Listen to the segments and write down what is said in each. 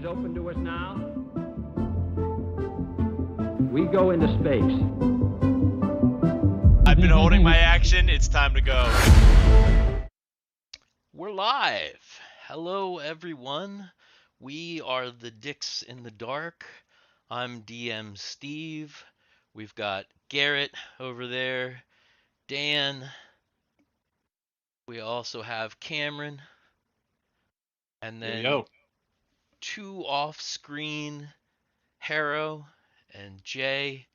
open to us now. We go into space. I've been holding my action. It's time to go. We're live. Hello, everyone. We are the Dix in the Dark. I'm DM Steve. We've got Garrett over there, Dan. We also have Cameron. And then two off-screen, Harro and Jay,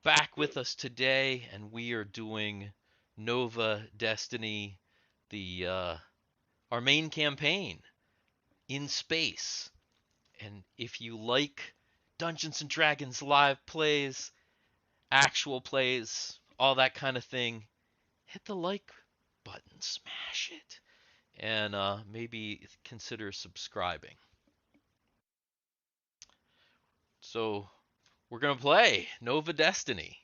back with us today, and we are doing Nova Destiny, our main campaign in space. And if you like Dungeons and Dragons live plays, actual plays, all that kind of thing, hit the like button, smash it, and maybe consider subscribing. So we're gonna play Nova Destiny.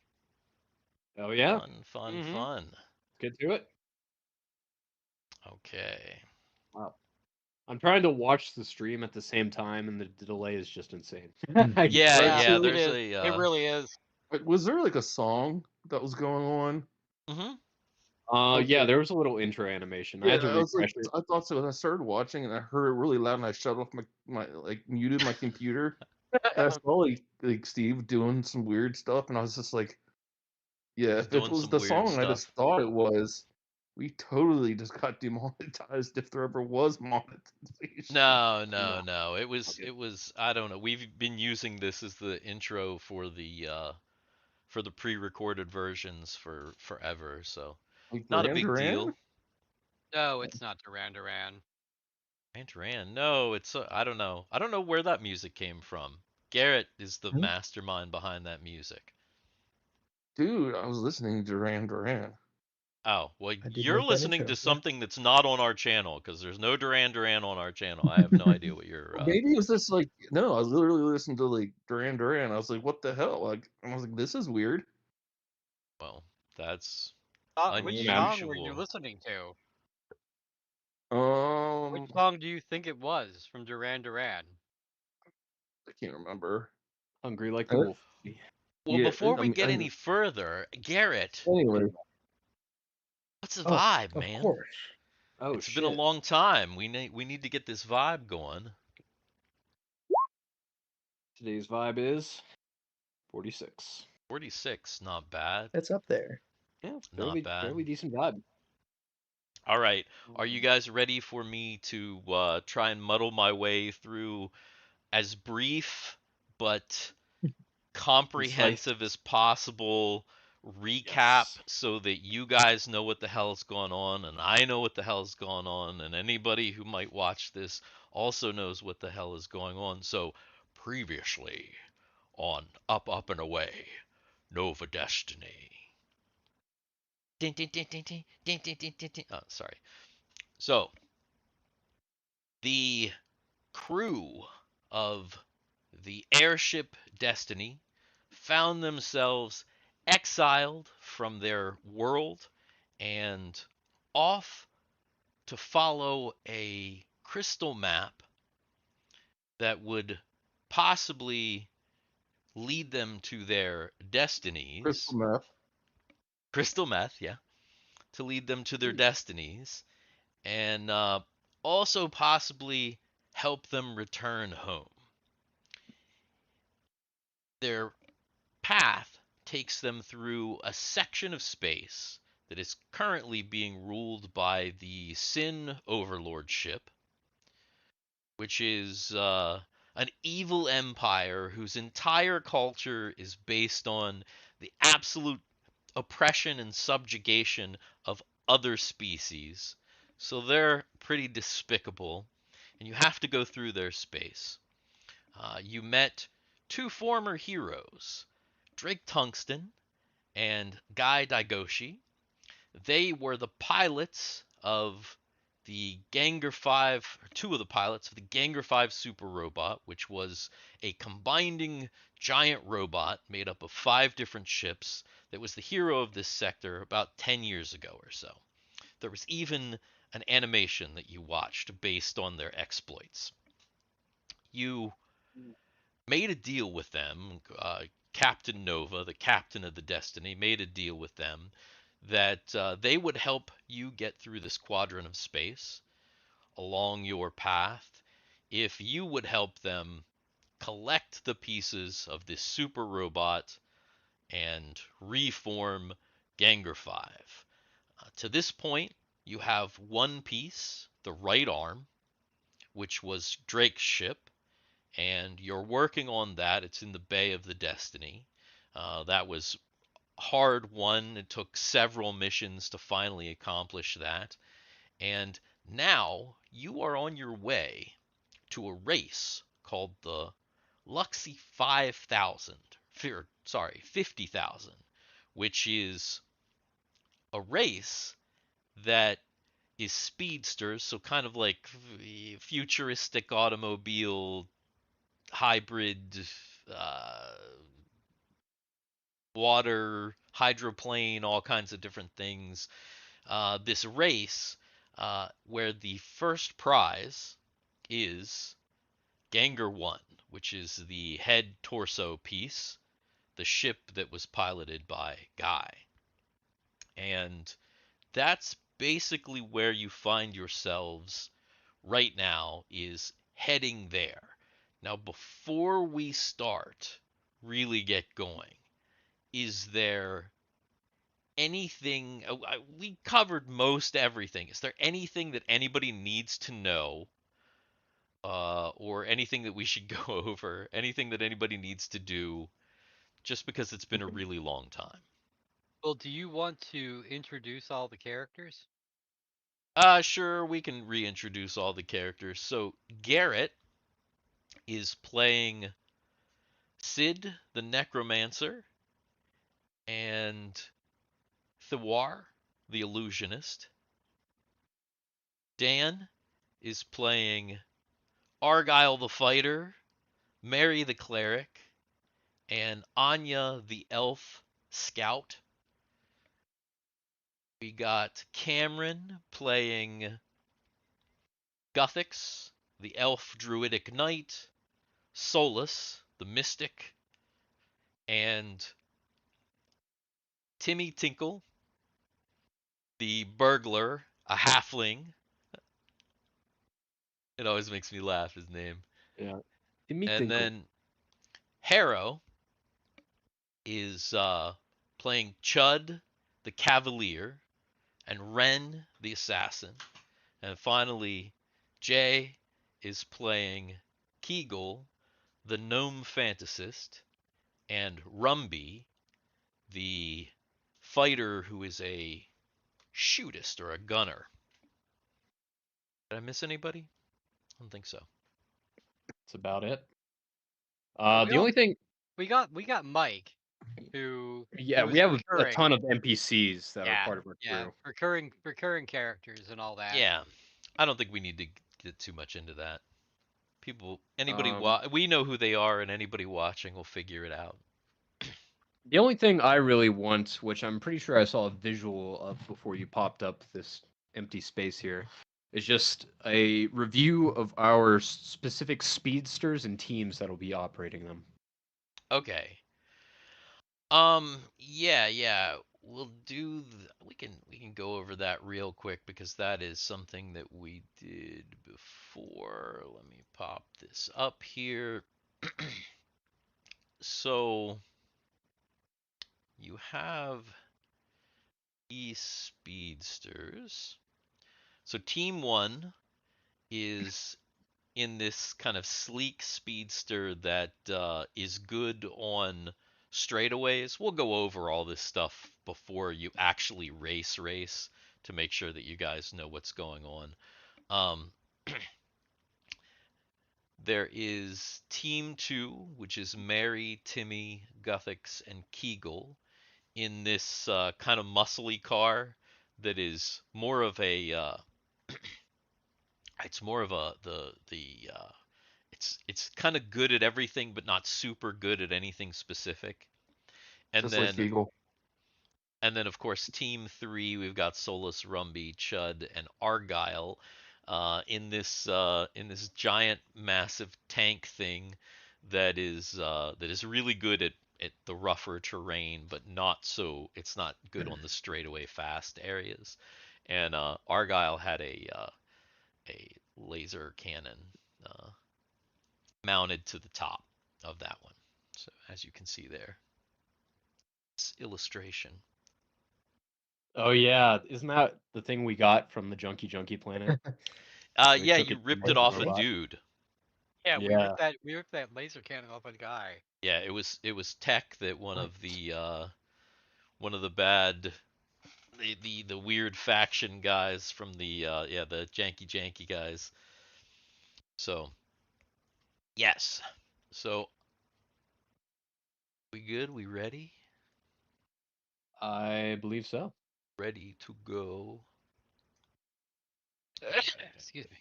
Oh yeah. Fun. Get to it. Okay. Wow. I'm trying to watch the stream at the same time, and the delay is just insane. Yeah. It There's is. It really is. Wait, was there like a song that was going on? Yeah, there was a little intro animation. Yeah, I had to was refresh like, it. I thought so. And I started watching, and I heard it really loud, and I shut off my muted my computer. And I saw like Steve doing some weird stuff, and I was just like, yeah, if it was the song I just thought it was, we totally just got demonetized if there ever was monetization. No. It was I don't know. We've been using this as the intro for the pre-recorded versions for forever, so Like not a Duran big Duran? deal. No, it's not Duran Duran. Duran. No, it's I don't know. I don't know where that music came from. Garrett is the mastermind behind that music. Dude, I was listening to Duran Duran. Oh, well, you're listening to something that's not on our channel, because there's no Duran Duran on our channel. I have no idea what you're... Maybe it was just like, no, I was literally listening to like Duran Duran. I was like, what the hell? Like, I was like, this is weird. Well, that's Which song were you listening to? Which song do you think it was from Duran Duran? I can't remember. Hungry like the wolf. Well, before we get any further, Garrett. Anyway. What's the vibe, man? Of course. Oh, it's been a long time. We need to get this vibe going. Today's vibe is 46. 46, not bad. It's up there. Yeah, not bad. Fairly decent vibe. All right, are you guys ready for me to try and muddle my way through as brief but comprehensive as possible recap, so that you guys know what the hell's going on, and I know what the hell's going on, and anybody who might watch this also knows what the hell is going on? So, previously on Up, Up, and Away, Nova Destiny. Oh, sorry. So, the crew of the airship Destiny found themselves exiled from their world and off to follow a crystal map that would possibly lead them to their destinies. Crystal meth, yeah. To lead them to their destinies, and also possibly help them return home. Their path takes them through a section of space that is currently being ruled by the Sin Overlord ship, which is an evil empire whose entire culture is based on the absolute oppression and subjugation of other species. So they're pretty despicable, and you have to go through their space. You met two former heroes, Drake Tungsten and Guy Daigoshi. They were the pilots of the Ganger 5, or two of the pilots of the Ganger 5 super robot, which was a combining giant robot made up of 5 different ships that was the hero of this sector about 10 years ago or so. There was even an animation that you watched based on their exploits. You made a deal with them. Captain Nova, the captain of the Destiny, made a deal with them that they would help you get through this quadrant of space along your path if you would help them collect the pieces of this super robot and reform Ganger 5. To this point, you have one piece, the right arm, which was Drake's ship, and you're working on that. It's in the Bay of the Destiny. That was hard won. It took several missions to finally accomplish that. And now you are on your way to a race called the Luxi 5000, sorry, 50,000, which is a race that is speedsters, so kind of like futuristic automobile hybrid water hydroplane, all kinds of different things. This race where the first prize is Ganger 1, which is the head torso piece, the ship that was piloted by Guy. And that's basically where you find yourselves right now, is heading there. Now, before we start, really get going, is there anything, we covered most everything. Is there anything that anybody needs to know, or anything that we should go over, anything that anybody needs to do, just because it's been a really long time? Well, do you want to introduce all the characters? Sure, we can reintroduce all the characters. So Garrett is playing Sid the Necromancer and Thiwar the Illusionist. Dan is playing Argyle the Fighter, Mary the Cleric, and Anya the Elf Scout. We got Cameron playing Guthix, the Elf Druidic Knight, Solus, the Mystic, and Timmy Tinkle, the Burglar, a Halfling. It always makes me laugh, his name. Yeah. And then Harro is playing Chud, the Cavalier, and Ren, the Assassin. And finally, Jay is playing Kegel, the Gnome Fantasist, and Rumby, the fighter who is a shootist or a gunner. Did I miss anybody? I don't think so. That's about it. Well, The only thing, we got Mike, who yeah, who we is have a recurring. ton of NPCs that are Yeah, part of our yeah, crew. recurring characters and all that. Yeah, I don't think we need to get too much into that. Anybody, Um, we know who they are, and anybody watching will figure it out. The only thing I really want, which I'm pretty sure I saw a visual of before you popped up this empty space here, is just a review of our specific speedsters and teams that'll be operating them. Okay. Yeah. We'll do. We can go over that real quick because that is something that we did before. Let me pop this up here. So you have these speedsters. So Team 1 is in this kind of sleek speedster that is good on straightaways. We'll go over all this stuff before you actually race to make sure that you guys know what's going on. There is Team 2, which is Mary, Timmy, Guthix, and Kegel in this kind of muscly car that is more of a it's more of a it's kind of good at everything but not super good at anything specific. And Just then like Eagle. and then of course Team 3, we've got Solus, Rumby, Chud, and Argyle in this giant massive tank thing that is really good at the rougher terrain, but not so. It's not good on the straightaway fast areas. And Argyle had a laser cannon uh, mounted to the top of that one. So as you can see there, it's illustration. Oh yeah, isn't that the thing we got from the Junkie planet? We Yeah, took you it ripped from it the off a robot. dude. Yeah, Yeah. we ripped that laser cannon off a guy. Yeah, it was tech that one of the bad the weird faction guys from the the janky guys. So yes. So we good? We ready? I believe so. Ready to go. Excuse me.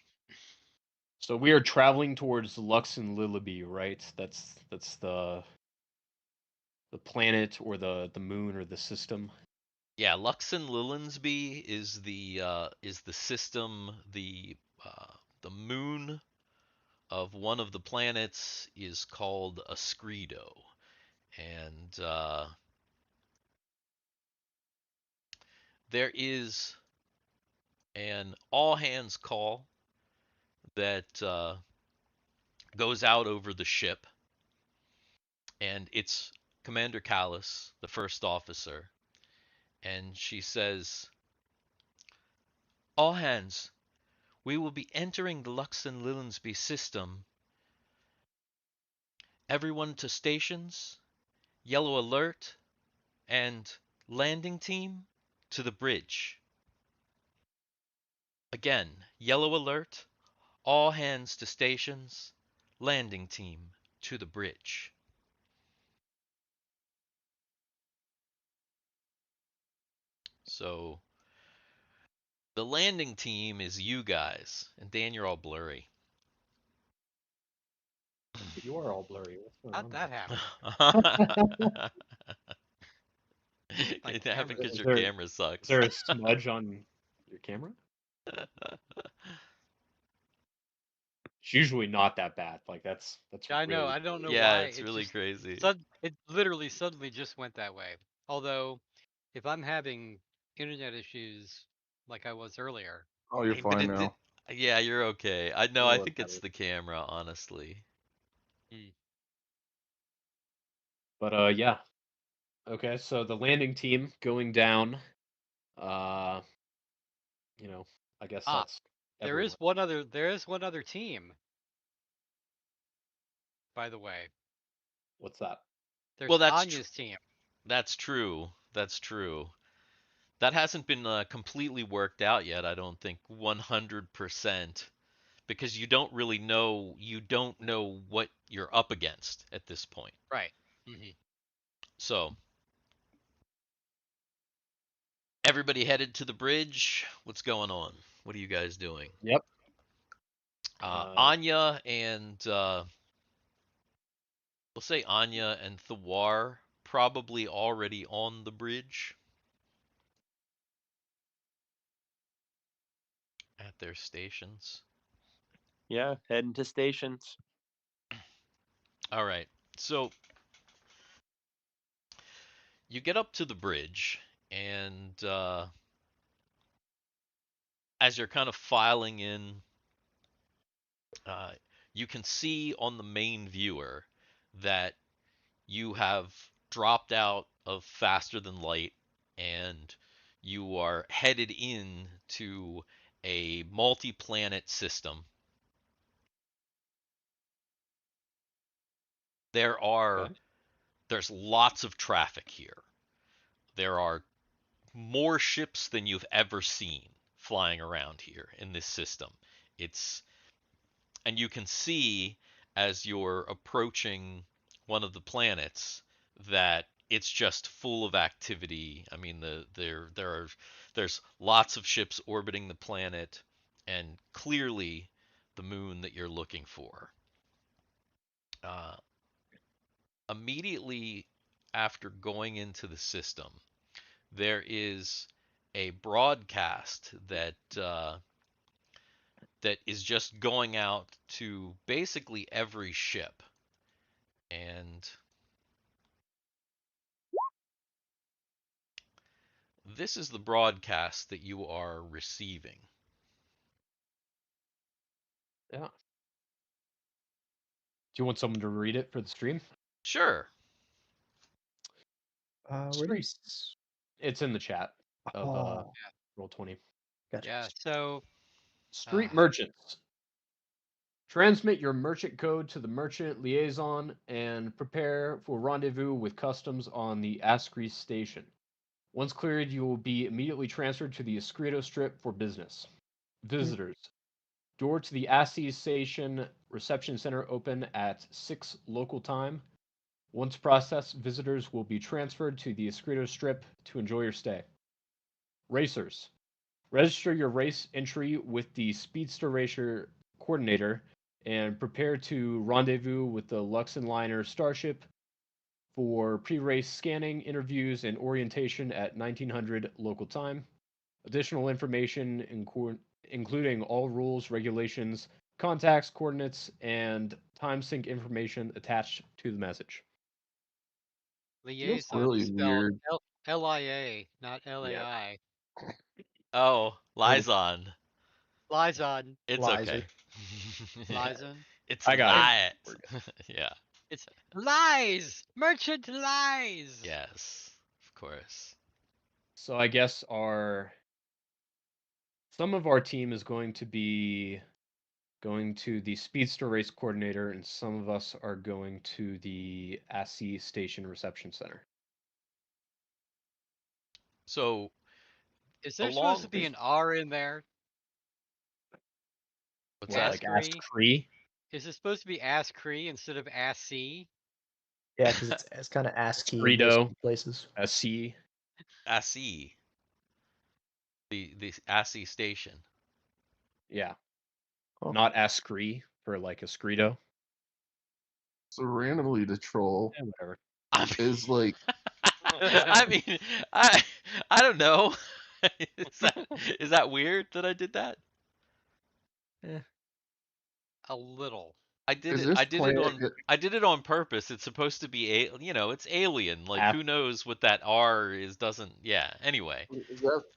So we are traveling towards Luxenlillinsby, right? That's the planet or the moon or the system. Yeah, Luxenlillinsby is the system, the moon of one of the planets is called Ascreedo. And there is an all hands call that goes out over the ship, and it's Commander Callis, the first officer, and she says, "All hands, we will be entering the Luxenlillinsby System. Everyone to stations, yellow alert, and landing team to the bridge." Again, yellow alert, all hands to stations, landing team to the bridge. So the landing team is you guys, and Dan, you're all blurry. You are all blurry. What's going How'd on that happen? there? My It happened camera. because Is your there camera is sucks. there a smudge on your camera? It's usually not that bad. Like that's I know. really I don't know Yeah, why. it's really crazy. It literally suddenly just went that way. Although, if I'm having internet issues like I was earlier, Oh, you're But fine now. yeah, you're okay. I know. I oh, think it's better. the camera, honestly. But yeah. Okay, so the landing team going down. Uh, you know, I guess ah, that's everyone. there is one other team, by the way. What's that? There's Well, Anya's team. that's true. That's true. That hasn't been completely worked out yet. I don't think 100% because you don't really know. You don't know what you're up against at this point. Right. Hmm. So everybody headed to the bridge. What's going on? What are you guys doing? Yep. Anya and we'll say Anya and Thiwar probably already on the bridge at their stations. Yeah, heading to stations. All right. So you get up to the bridge, and as you're kind of filing in, uh, you can see on the main viewer that you have dropped out of faster than light, and you are headed in to a multi-planet system. Okay. There's lots of traffic here. There are more ships than you've ever seen flying around here in this system. It's and you can see as you're approaching one of the planets that it's just full of activity. I mean, there's lots of ships orbiting the planet, and clearly the moon that you're looking for. Uh, Immediately after going into the system, there is a broadcast that is just going out to basically every ship, And this is the broadcast that you are receiving. Yeah. Do you want someone to read it for the stream? Sure. Where do you... It's in the chat of Oh, Roll20. gotcha. Yeah. So Street merchants. Transmit your merchant code to the merchant liaison and prepare for rendezvous with customs on the Ascreedo station. Once cleared, you will be immediately transferred to the Ascreedo strip for business. Visitors. Door to the Ascreedo station reception center open at 6 local time. Once processed, visitors will be transferred to the Ascreedo strip to enjoy your stay. Racers. Register your race entry with the Speedster Racer coordinator and prepare to rendezvous with the Luxenliner starship for pre-race scanning, interviews, and orientation at 1900 local time. Additional information, including all rules, regulations, contacts, coordinates, and time sync information attached to the message. liaison really is spelled weird. L-I-A, not L-A-I. Oh, Liaison. Liaison. It's Liza. okay. Liaison. It's I got light. it. Yeah. It's lies. Merchant lies. Yes. Of course. So I guess some of our team is going to be going to the Speedster Race coordinator, and some of us are going to the Ascreedo station reception center. So Is there along supposed to be an R in there? what's What, that? like Ascree? Ascree? Is it supposed to be Ascree instead of Assy? Yeah, because it's kind of ASCII in Ascreedo. most places. Ascreedo. Assi. The Assi station. Yeah. Oh. Not Ascree for like Ascreedo. So randomly the troll Yeah, whatever. I mean, is like I mean, I don't know. is that weird that I did that? A little. I did is it. this I did it planet on. I did it on purpose. It's supposed to be it's alien. Like Af- who knows what that R is? Doesn't. Yeah. Anyway,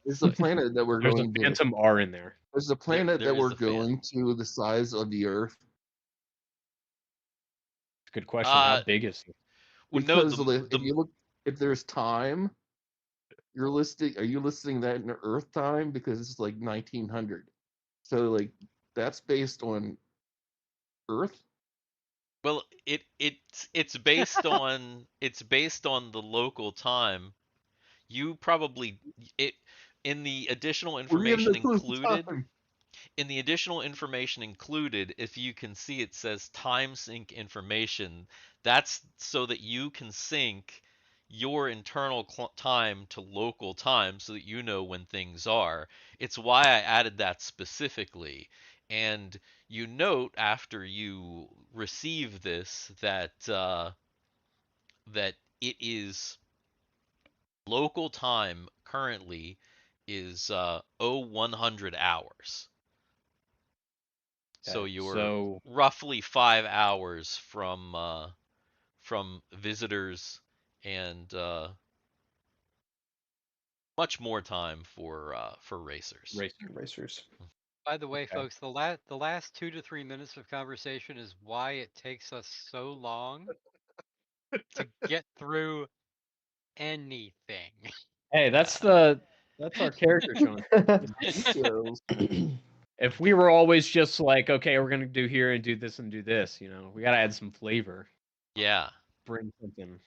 is the planet that we're There's a going to? phantom R in there. Is the planet there that is we're the fan. going to the size of the Earth? Good question. How big is it? Well, no, Because if you look, if there's time, you're listing. Are you listing that in Earth time? Because it's like 1900. So like that's based on Earth. well, it's based on the local time. You probably it in the additional We have information no clue included. time. In the additional information included, if you can see it says time sync information, that's so that you can sync your internal time to local time so that you know when things are. It's why I added that specifically. And you note after you receive this that that it is local time currently is 0100 hours. So Okay, you're so roughly 5 hours from visitors and much more time for racers. Racers. By the way, Okay. folks, the last 2 to 3 minutes of conversation is why it takes us so long to get through anything. Hey, that's our character, Sean. Details. If we were always just like, okay, we're gonna do here and do this and do this, we gotta add some flavor. Yeah. Bring something.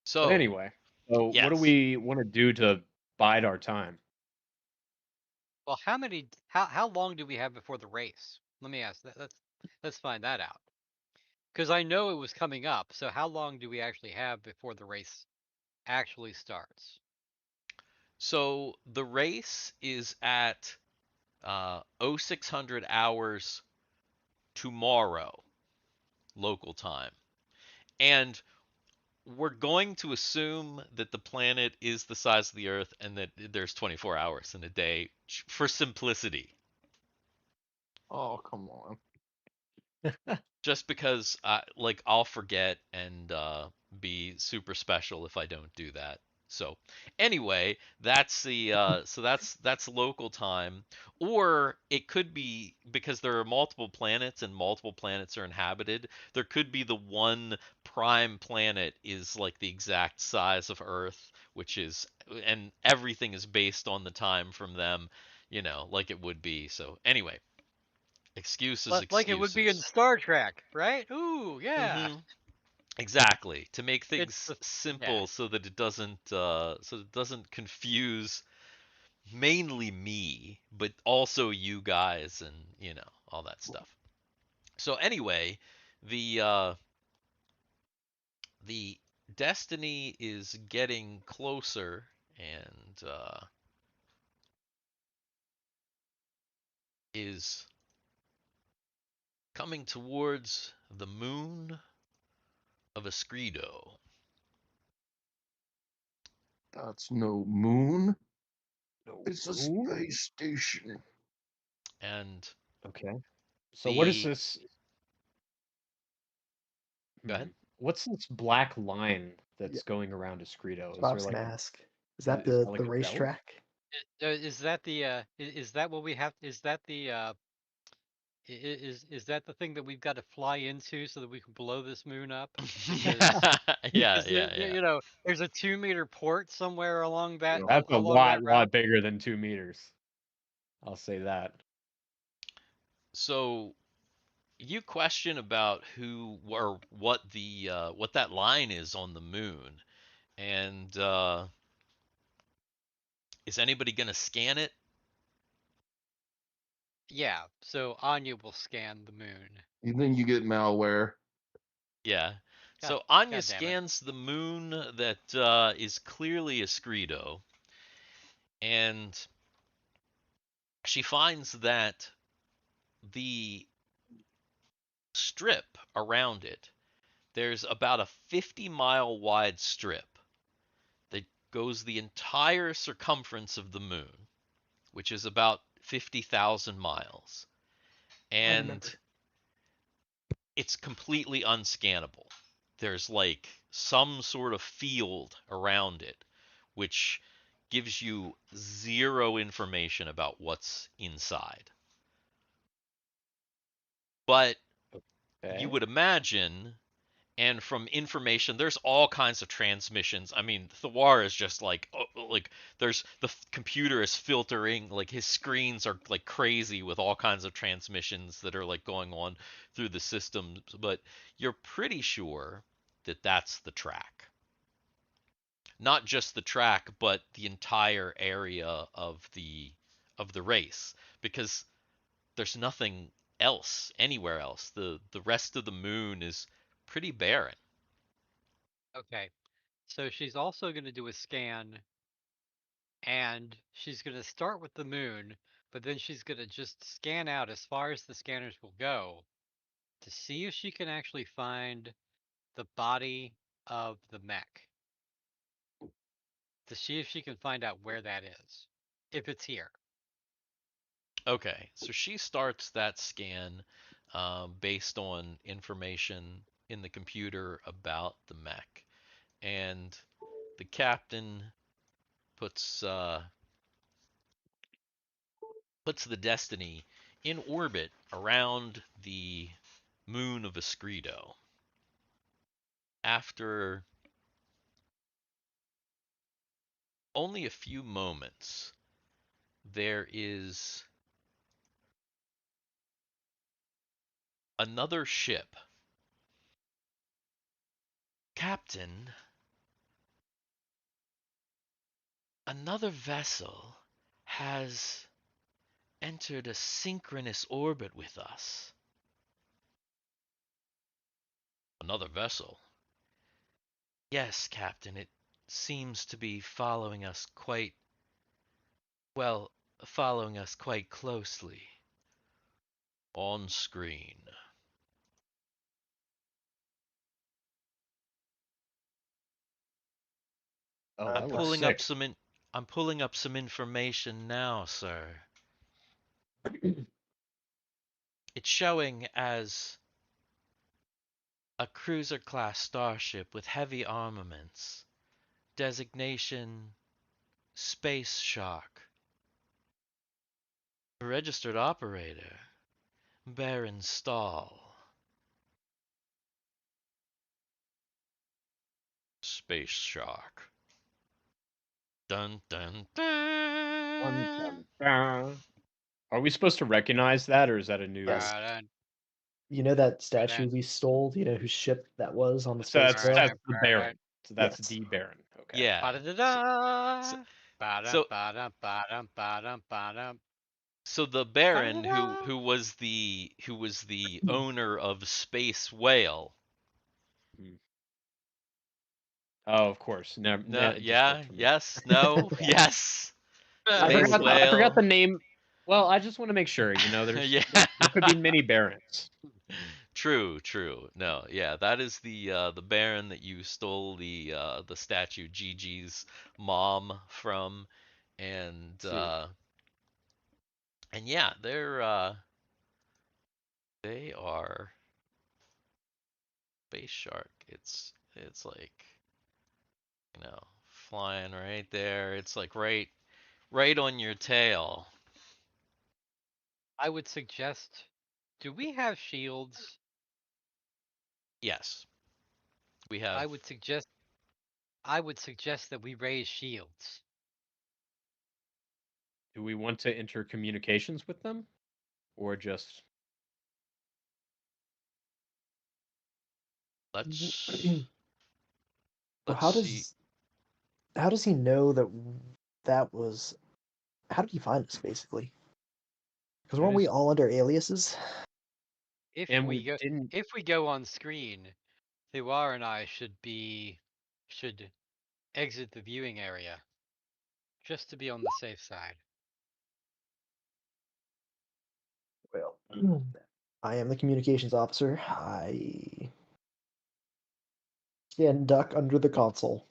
So But anyway, so what do yes. we want to do to bide our time? Well, how long do we have before the race? Let me ask that. Let's find that out. Because I know it was coming up. So how long do we actually have before the race actually starts? So the race is at 0600 hours tomorrow local time. And we're going to assume that the planet is the size of the Earth and that there's 24 hours in a day for simplicity. Oh come on. just because like I'll forget and be super special if I don't do that. So anyway, that's the that's local time, or it could be because there are multiple planets and multiple planets are inhabited. There could be the one prime planet is like the exact size of Earth, which is and everything is based on the time from them, like it would be. So anyway, excuses, Like it would be in excuses. Star Trek, right? Ooh, yeah. Mm-hmm. Exactly. To make It's things the yeah. simple so that it doesn't confuse mainly me, but also you guys and all that stuff. So anyway, the the destiny is getting closer and is coming towards the moon of Ascreedo. That's no moon. No. It's a Ooh. space station. And Okay. So what is the this? go ahead. What's this black line Yeah, that's going around Ascreedo? that's Is what I there was like gonna a ask. Is that is the that like the a belt? racetrack? Is that the is that what we have? Is that the is that the thing that we've got to fly into so that we can blow this moon up? Because Yeah, is yeah, it, yeah. there's a 2 meter port somewhere along that That's a along that route. lot bigger than 2 meters. I'll say that. So you question about who or what that line is on the moon, and is anybody gonna scan it? Yeah, so Anya will scan the moon. You think you get malware? Yeah. God, So Anya God damn it. scans the moon that is clearly Ascreedo, and she finds that the strip around it, there's about a 50-mile wide strip that goes the entire circumference of the moon, which is about 50,000 miles. I And remember. it's completely unscannable. There's like some sort of field around it, which gives you zero information about what's inside. But you Okay. would imagine, and from information, there's all kinds of transmissions. I mean, Thiwar is just like there's computer is filtering, like his screens are like crazy with all kinds of transmissions that are like going on through the system, but you're pretty sure that that's the track. Not just the track, but the entire area of the race, because there's nothing else anywhere else. The rest of the moon is pretty barren. Okay. So she's also going to do a scan, and she's going to start with the moon, but then she's going to just scan out as far as the scanners will go to see if she can actually find the body of the mech. To see if she can find out where that is, if it's here. Okay, so she starts that scan based on information in the computer about the mech, and the captain puts puts the Destiny in orbit around the moon of Ascreedo. After only a few moments, there is another ship. Captain, another vessel has entered a synchronous orbit with us. Another vessel? Yes, Captain, it seems to be following us following us quite closely. On screen. Oh, I'm that looks pulling up sick. some I'm pulling up some information now, sir. It's showing as A cruiser-class starship with heavy armaments. Designation Space Shark. Registered operator Baron Stahl. Space Shark. Dun dun dun. Are we supposed to recognize that, or is that a new? Yes. Ba-dun, You know that statue Right. we stole? Do you know whose ship that was on the So space that's trail? that's the Baron. So that's Yes. the Baron. Okay. Yeah. ba-da-da-da, So, ba-dum, so ba-dum, ba-dum, ba-dum, ba-dum. so the Baron Ba-da-da. who was the owner of Space Whale. Oh, of course. No, It just yeah, worked for me. yes, no, yes. I Space forgot. I Whale. forgot the name. Well, I just want to make sure. You know, there's Yeah. there could be many Barons. True, true. No, yeah, that is the Baron that you stole the statue Gigi's mom from, and yeah, they are Space Shark. It's like, flying right there. It's like right on your tail. I would suggest, do we have shields? Yes. We have I would suggest that we raise shields. Do we want to enter communications with them, or just? let's Well, let's see. how does he know that was? How did he find us basically? Because weren't we all under aliases? If And we we go didn't. if we go on screen, Thiwar and I should exit the viewing area, just to be on the safe side. Well, I am the communications officer. I can duck under the console.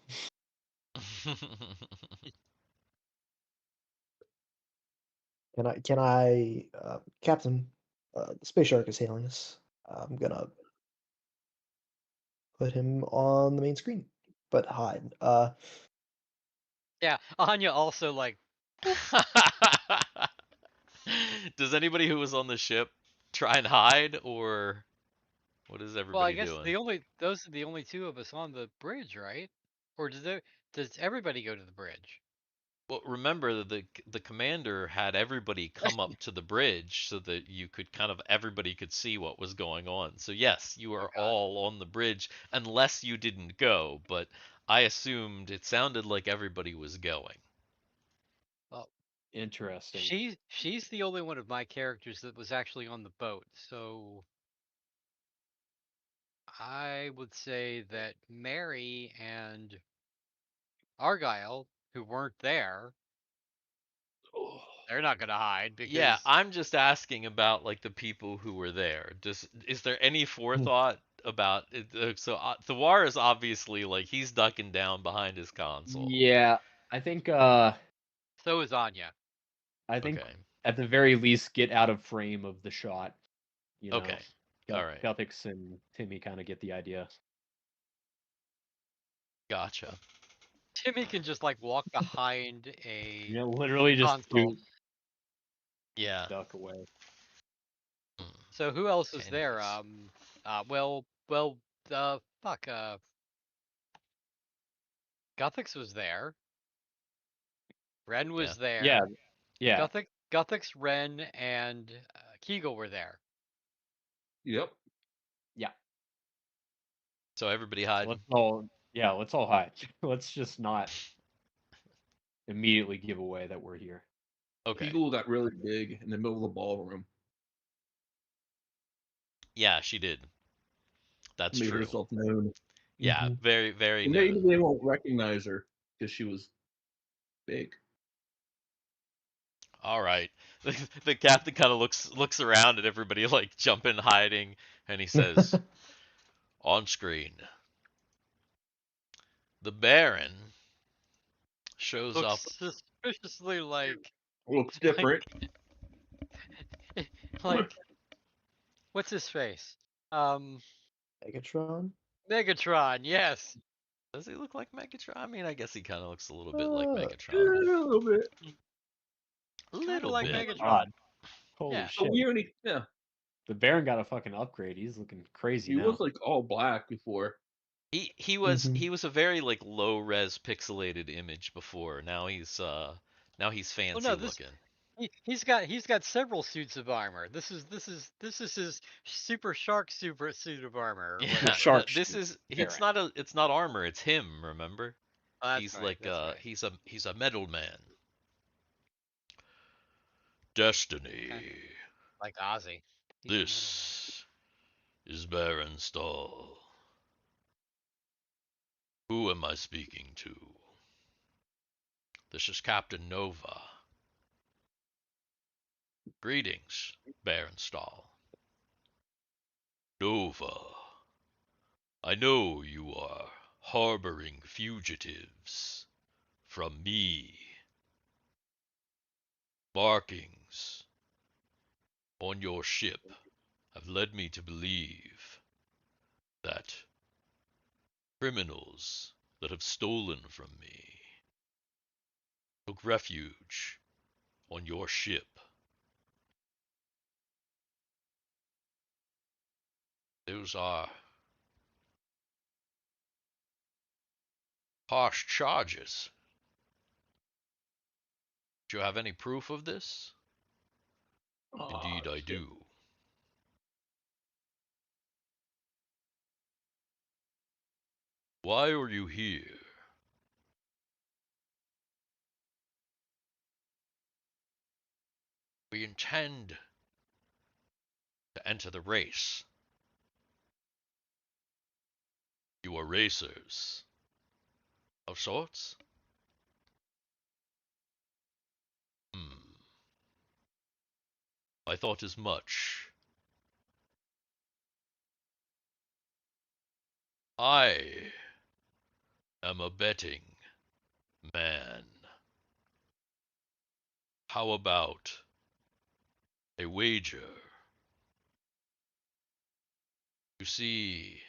Captain? The space shark is hailing us. I'm gonna put him on the main screen, but hide. Yeah, Anya also like Does anybody who was on the ship try and hide, or what is well, I everybody guess doing? those are the only two of us on the bridge, right? Or does everybody go to the bridge? Well, remember the commander had everybody come up to the bridge so that everybody could see what was going on. So yes, you are Okay. all on the bridge unless you didn't go, but I assumed it sounded like everybody was going. Well, Interesting. she's the only one of my characters that was actually on the boat, so I would say that Mary and Argyle, who weren't there, they're not gonna hide Yeah, because I'm just asking about like the people who were there. Is there any forethought about it? Thiwar is obviously like he's ducking down behind his console. Yeah, I think. so is Anya. I think Okay. at the very least, get out of frame of the shot. You know, Okay. All right. Guthix and Timmy kind of get the idea. Gotcha. Timmy can just like walk behind a You know, literally just console. Yeah. duck away. So who else is there? Anyways. Fuck. Guthix was there. Ren was there. Yeah, yeah. Guthix, Ren, and Kegel were there. Yep. Yeah. So everybody hide. Let's all hide. Let's just not immediately give away that we're here. Okay. Eagle got really big in the middle of the ballroom. Yeah, she did. That's Made true. herself known. Yeah, very, very Maybe known. they won't recognize her because she was big. All right. The captain kind of looks around at everybody like jumping, hiding, and he says, on screen, the Baron shows up. Looks suspiciously like Looks different. like what's his face? Megatron. Megatron, yes. Does he look like Megatron? I mean, I guess he kind of looks a little bit like Yeah, Megatron. a little bit. A Kinda little like bit. Megatron. God. Holy Yeah. But shit. we only, yeah, The Baron got a fucking upgrade. He's looking crazy he now. was like all black before. He was Mhm. he was a very like low res pixelated image before. Now he's fancy Oh no, this looking. he's got several suits of armor. This is his super shark super suit of armor or Yeah, whatever. Shark this suit, is it's Baron. not armor, it's him, remember? Oh, that's He's right. like That's right. he's a metal man. Destiny. Kinda like Ozzy. He's a metal man. This is Baron Stahl. Who am I speaking to? This is Captain Nova. Greetings, Baron Stahl. Nova, I know you are harboring fugitives from me. Markings on your ship have led me to believe that criminals that have stolen from me took refuge on your ship. Those are harsh charges. Do you have any proof of this? Indeed, I do. Why are you here? We intend to enter the race. You are racers of sorts? I thought as much. I am a betting man. How about a wager? You see,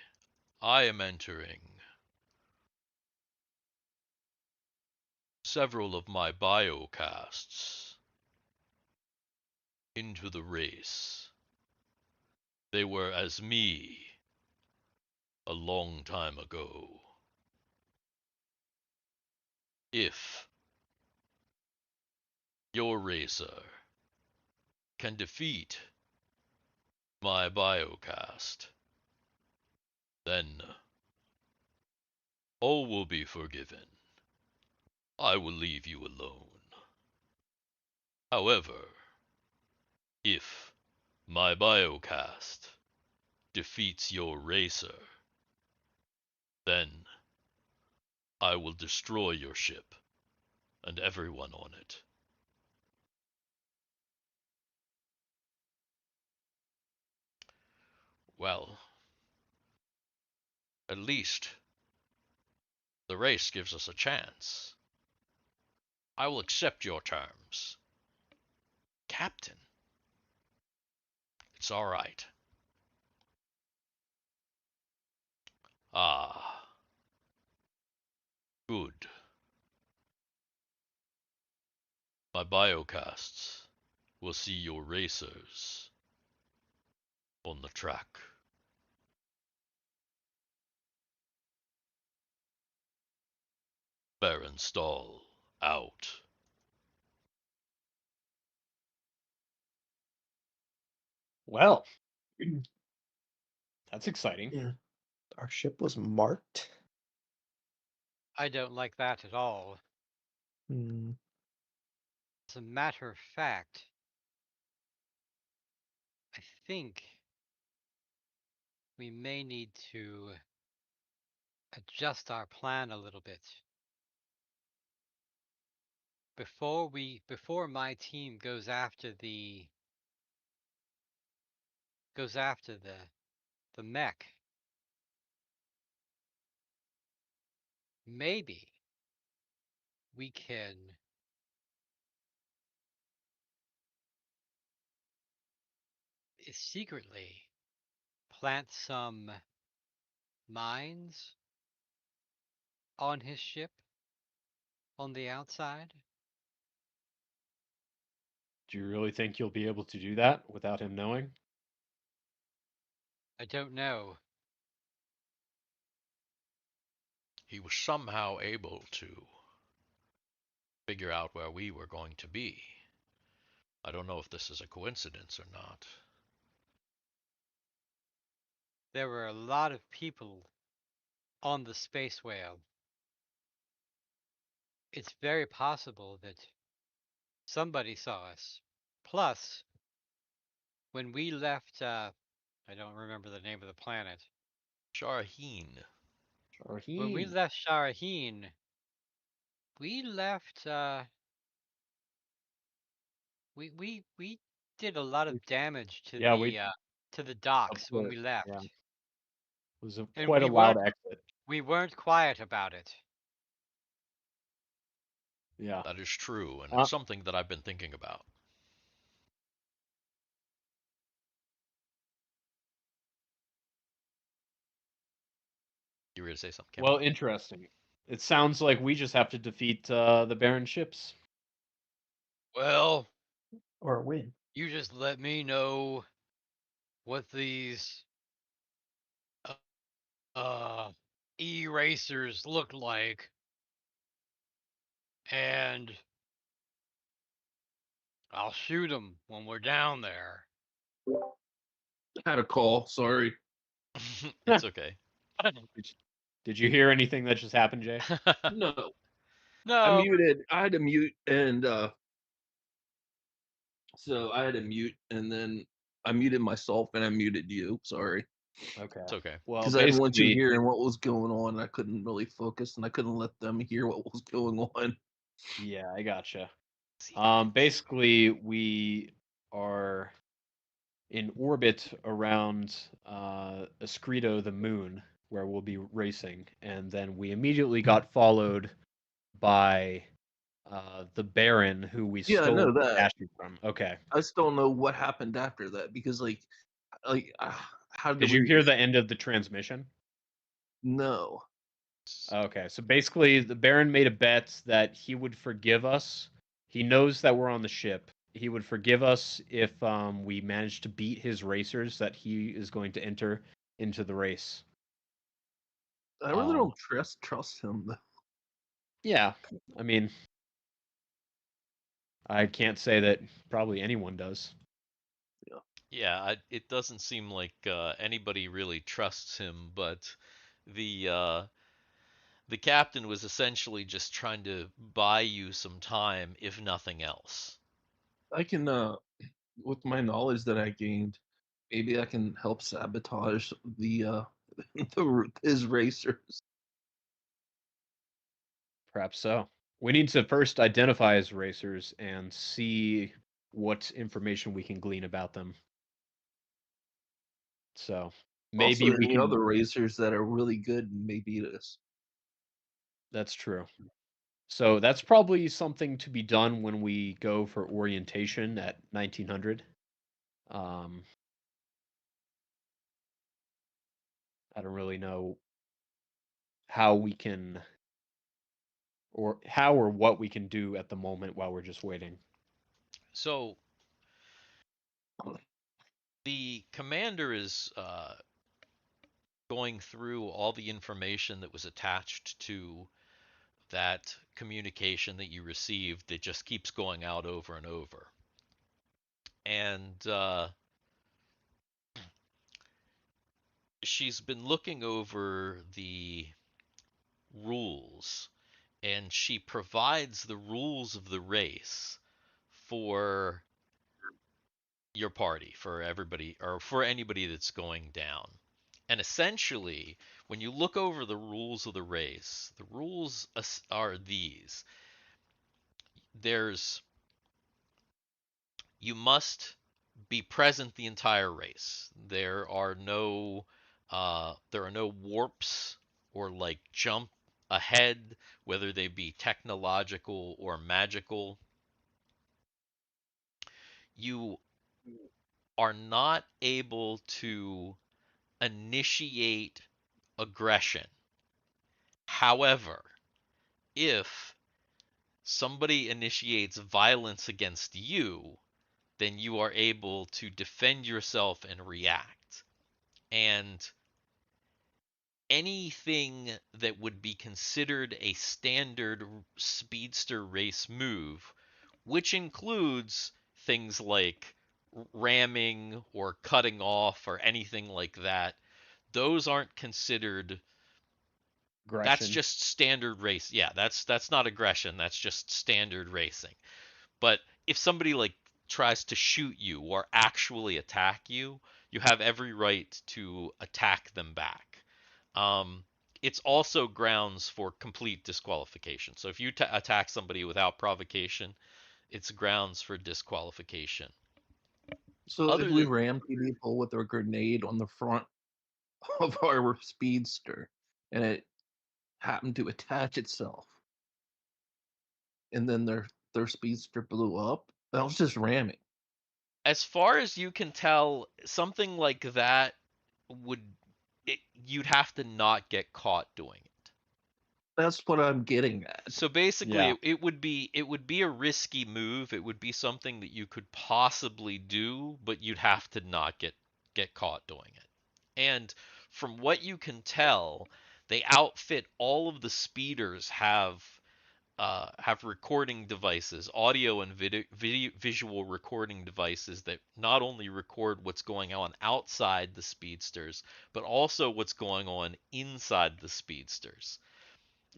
I am entering several of my biocasts into the race. They were as me a long time ago. If your racer can defeat my biocast, then all will be forgiven. I will leave you alone. However, if my biocast defeats your racer, then I will destroy your ship and everyone on it. Well, at least the race gives us a chance. I will accept your terms. Captain, it's all right. Ah, good. My biocasts will see your racers on the track. Baron Stahl out. Well, that's exciting. Yeah. Our ship was marked. I don't like that at all. Hmm. As a matter of fact, I think we may need to adjust our plan a little bit. Before my team goes after the mech, maybe we can secretly plant some mines on his ship on the outside? Do you really think you'll be able to do that without him knowing? I don't know. He was somehow able to figure out where we were going to be. I don't know if this is a coincidence or not. There were a lot of people on the space whale. It's very possible that somebody saw us. Plus, when we left, I don't remember the name of the planet. Sharaheen. When we left Sharaheen, we left, we did a lot of damage to the docks when we left. Yeah. It was And quite a loud exit. We weren't quiet about it. Yeah. That is true, and it's something that I've been thinking about. You were going to say something, Kim? Well, interesting. It sounds like we just have to defeat the Baron ships. Well, Or win. you just let me know what these erasers look like, and I'll shoot them when we're down there. I had a call. Sorry. It's okay. Did you hear anything that just happened, Jay? No. No. I muted. I had to mute, and so I had to mute, and then I muted myself, and I muted you. Sorry. Okay. It's okay. Well, Because I didn't want you hearing what was going on. I couldn't really focus, and I couldn't let them hear what was going on. Yeah, I gotcha. Basically, we are in orbit around Ascreedo, the moon, where we'll be racing, and then we immediately got followed by the Baron, who we Yeah, I stole know the that. statue from. Okay. I still don't know what happened after that because, how Did you hear the end of the transmission? No. Okay, so basically, the Baron made a bet that he would forgive us. He knows that we're on the ship. He would forgive us if we managed to beat his racers that he is going to enter into the race. I really don't trust him, though. Yeah, I mean, I can't say that probably anyone does. Yeah, it doesn't seem like anybody really trusts him, but the captain was essentially just trying to buy you some time, if nothing else. I can, with my knowledge that I gained, maybe I can help sabotage his racers. Perhaps so. We need to first identify his racers and see what information we can glean about them. So maybe also, we any can. other racers that are really good and may beat us. That's true. So that's probably something to be done when we go for orientation at 1900. I don't really know how we can, or how or what we can do at the moment while we're just waiting. So the commander is going through all the information that was attached to that communication that you received that just keeps going out over and over. And she's been looking over the rules, and she provides the rules of the race for your party, for everybody, or for anybody that's going down. And essentially, when you look over the rules of the race, the rules are these. You must be present the entire race. There are no warps or like jump ahead, whether they be technological or magical. You are not able to initiate aggression. However, if somebody initiates violence against you, then you are able to defend yourself and react. And anything that would be considered a standard speedster race move, which includes things like ramming or cutting off or anything like that, those aren't considered. Aggression. That's just standard race. Yeah, that's not aggression. That's just standard racing. But if somebody like tries to shoot you or actually attack you, you have every right to attack them back. It's also grounds for complete disqualification. So if you attack somebody without provocation, it's grounds for disqualification. So if we ram people with a grenade on the front of our speedster, and it happened to attach itself, and then their speedster blew up, that was just ramming. As far as you can tell, something like that you'd have to not get caught doing it. That's what I'm getting at. So basically, it would be a risky move. It would be something that you could possibly do, but you'd have to not get caught doing it. And from what you can tell, they outfit all of the speeders have recording devices, audio and visual recording devices that not only record what's going on outside the speedsters, but also what's going on inside the speedsters.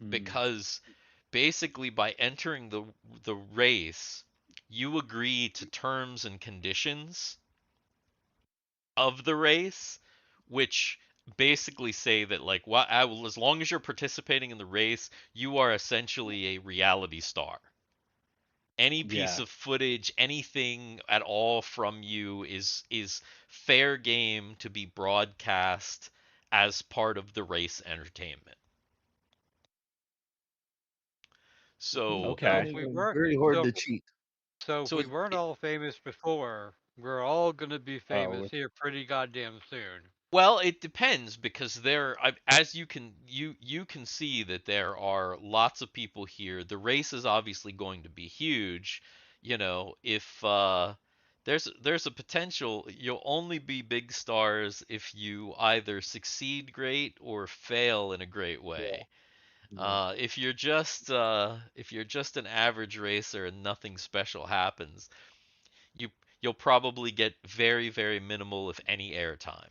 Because basically by entering the race, you agree to terms and conditions of the race, which basically say that like as long as you're participating in the race, you are essentially a reality star. Any piece of footage, anything at all from you is fair game to be broadcast as part of the race entertainment. So if we were very hard to cheat. So if we weren't all famous before, we're all gonna be famous here pretty goddamn soon. Well, it depends because as you can see that there are lots of people here. The race is obviously going to be huge. You know, if there's a potential you'll only be big stars if you either succeed great or fail in a great way. If you're just an average racer and nothing special happens, you'll probably get very, very minimal, if any, airtime.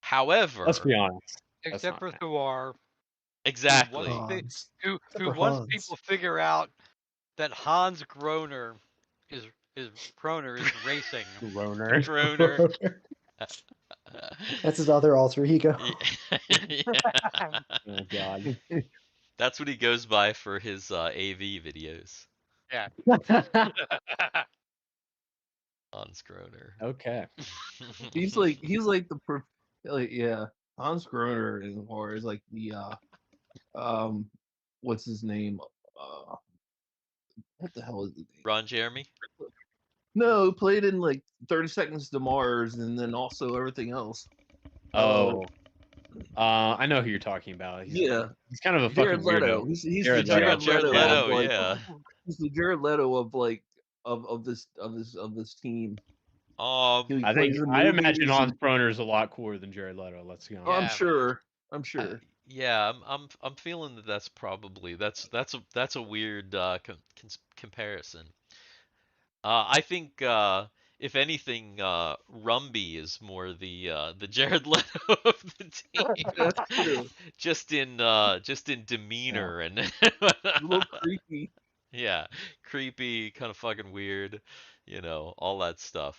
However, let's be honest. Except for Thiwar. Exactly. Who once people figure out that Hans Groner is racing. Groner. That's his other alter ego. Yeah. Oh god. That's what he goes by for his AV videos. Yeah. Hans Groner. Okay. He's like the Hans Groner is like the what's his name? What the hell is his name? Ron Jeremy? No, played in like 30 Seconds to Mars and then also everything else. I know who you're talking about. He's kind of a Jared fucking Leto. weirdo. He's Jared Leto, yeah. He's the Jared Leto of this team. I imagine Hans Groner is a lot cooler than Jared Leto. Let's be honest. I'm sure. I'm feeling that's probably that's a weird comparison. I think if anything, Rumby is more the Jared Leto of the team. That's true. just in demeanor and a little creepy. Yeah, creepy, kind of fucking weird, all that stuff.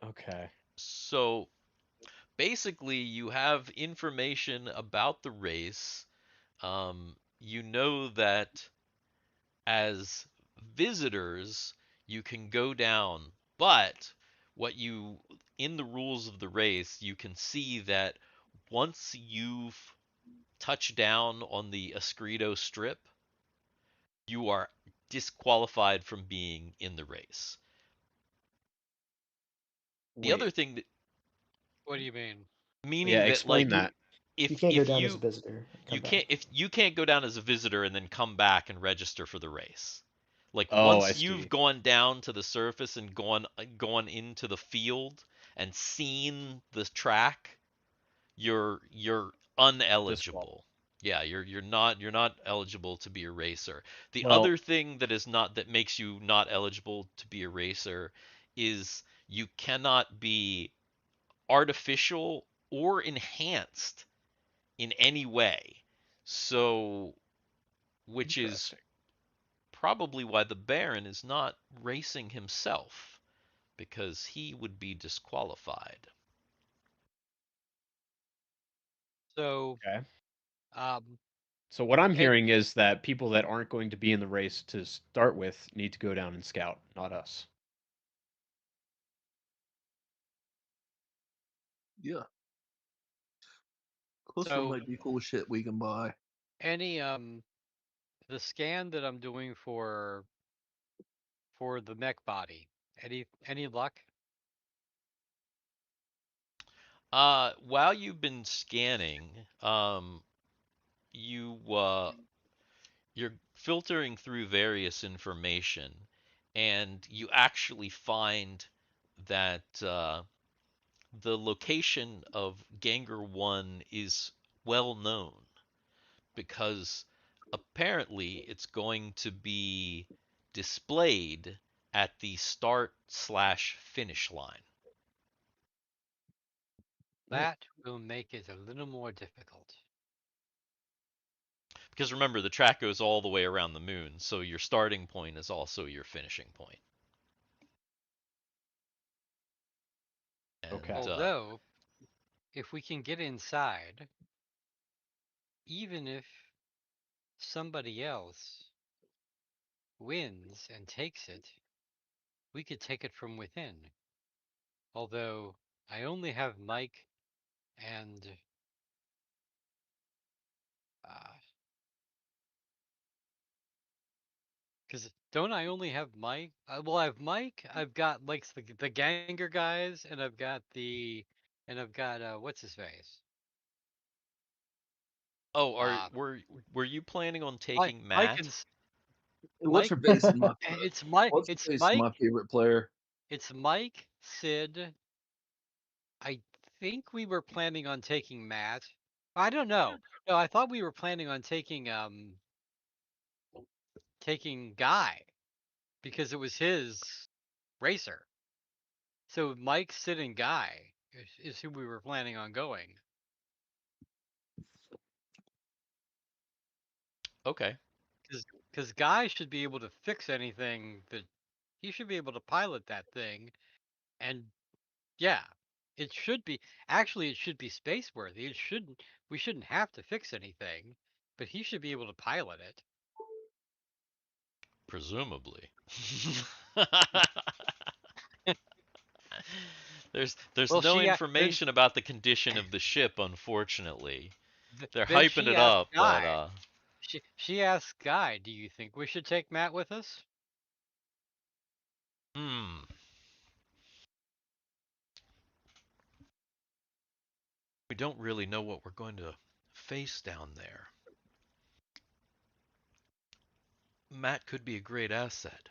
Okay. So basically, you have information about the race. You know that as visitors, you can go down, but in the rules of the race, you can see that once you've touched down on the Ascreedo strip, you are disqualified from being in the race. The other thing that... What do you mean? Meaning Yeah, that explain like that. You if can't go if down as a you visitor. And come you back. can't if you can't go down as a visitor and then come back and register for the race. Like Oh, I once you've see. gone down to the surface and gone into the field and seen the track, you're Disqual. uneligible. Yeah, you're not eligible to be a racer. The Well, other thing that makes you not eligible to be a racer is you cannot be artificial or enhanced in any way. So, which is interesting. probably why the Baron is not racing himself, because he would be disqualified. So, Okay. um, So what I'm and hearing is that people that aren't going to be in the race to start with need to go down and scout, not us. Yeah. Plus, there so might be cool shit we can buy. any the scan that I'm doing for the mech body. Any luck? While you've been scanning, you you're filtering through various information, and you actually find that the location of Ganger 1 is well known because apparently it's going to be displayed at the start/finish line. That will make it a little more difficult. Because remember, the track goes all the way around the moon, so your starting point is also your finishing point. And, Okay. Although, if we can get inside, even if somebody else wins and takes it, we could take it from within. Although I only have Mike and because don't I only have Mike? Well, I have Mike. I've got like the Ganger guys, and I've got what's his face? oh, Uh, were you planning on Mike, taking Mike and Matt? What's Mike. her face? Is my It's Mike. what's her face? Is my favorite player. It's Mike, Sid. I think we were planning on taking Matt. I don't know. No, I thought we were planning on taking Guy because it was his racer. So Mike, Sid, and Guy is who we were planning on going. Okay. Because Guy should be able to fix anything that he should be able to pilot that thing. And yeah, it should be actually it should be space worthy. We shouldn't have to fix anything, but he should be able to pilot it. Presumably. There's Well, no information about the condition of the ship, unfortunately. They're then hyping she it asked up, but Guy. She asked Guy, "Do you think we should take Matt with us?" hmm. We don't really know what we're going to face down there. Matt could be a great asset,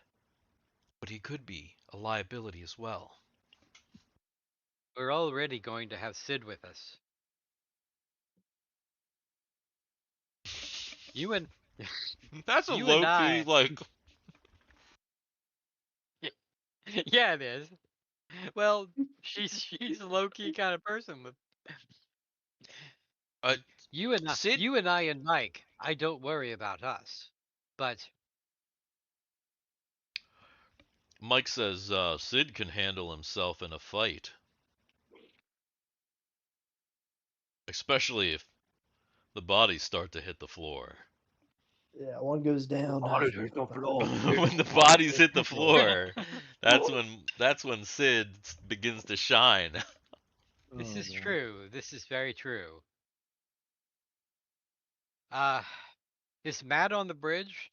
but he could be a liability as well. We're already going to have Sid with us. You and That's a you and low key, I. like, Yeah, it is. Well, she's a low key kind of person with uh, Sid. you and I and Mike. I don't worry about us, but Mike says Sid can handle himself in a fight, especially if the bodies start to hit the floor. Yeah, one goes down. When the bodies hit the floor, that's when Sid begins to shine. this Oh, is man. true. This is very true. Uh, is Matt on the bridge?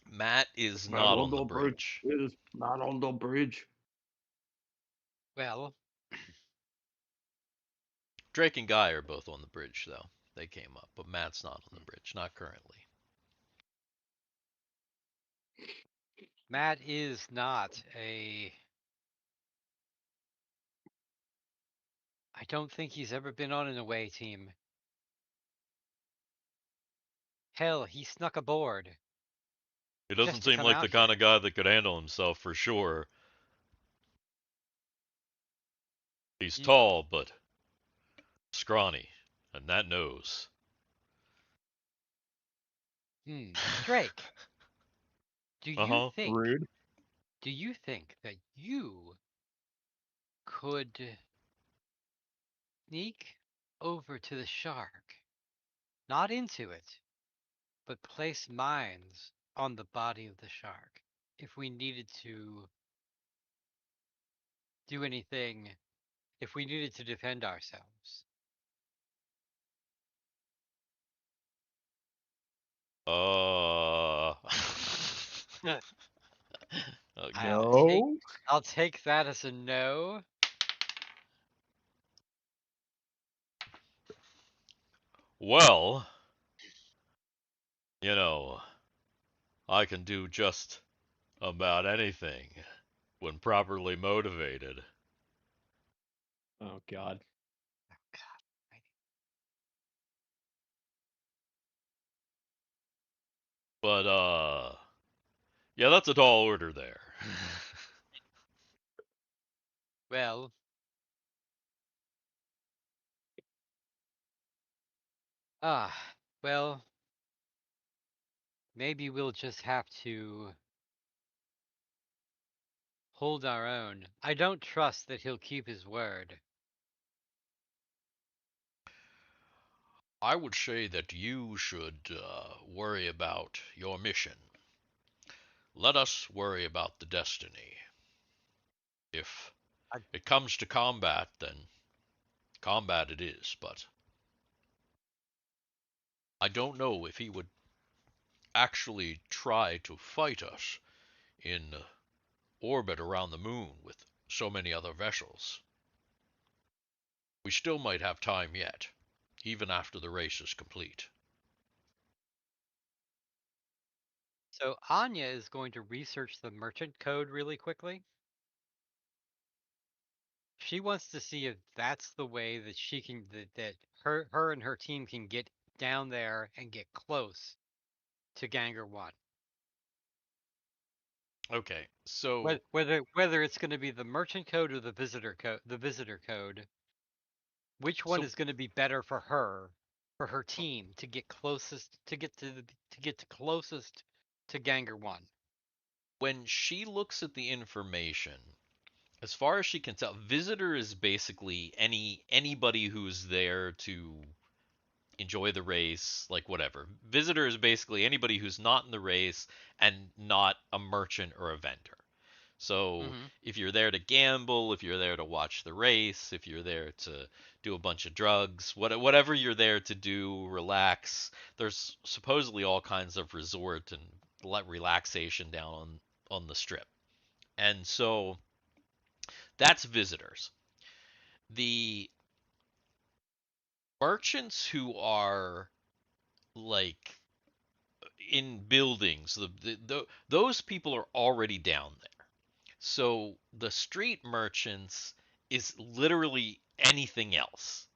Matt is Not not on on the the bridge. bridge. It is not on the bridge. Well, Drake and Guy are both on the bridge, though. They came up, but Matt's not on the bridge, not currently. Matt is not a. I don't think he's ever been on an away team. Hell, he snuck aboard. He Just doesn't to seem come like out the kind here. of guy that could handle himself for sure. He's Ye- tall, but scrawny, and that nose. Drake, do you Uh-huh. think? Rude. Do you think that you could sneak over to the shark, not into it, but place mines on the body of the shark if we needed to do anything, if we needed to defend ourselves? Okay. I'll take that as a no. Well, you know, I can do just about anything when properly motivated. Oh God. But, yeah, that's a tall order there. Well, well, maybe we'll just have to hold our own. I don't trust that he'll keep his word. I would say that you should worry about your mission. Let us worry about the destiny. If I- it comes to combat, then combat it is, but I don't know if he would actually try to fight us in orbit around the moon with so many other vessels. We still might have time yet, even after the race is complete. So Anya is going to research the merchant code really quickly. She wants to see if that's the way that she can that her and her team can get down there and get close to Ganger 1. Okay, so Whether it's going to be the merchant code or the visitor code, which one is going to be better for her team to get closest to closest to Ganger 1? when she looks at the information, as far as she can tell, visitor is basically anybody who's there to enjoy the race, like whatever. Visitor is basically anybody who's not in the race and not a merchant or a vendor. So Mm-hmm. if you're there to gamble, if you're there to watch the race, if you're there to do a bunch of drugs, whatever you're there to do, relax. There's supposedly all kinds of resort and relaxation down on the strip. And so that's visitors. The merchants who are like in buildings, those people are already down there. So the street merchants is literally anything else,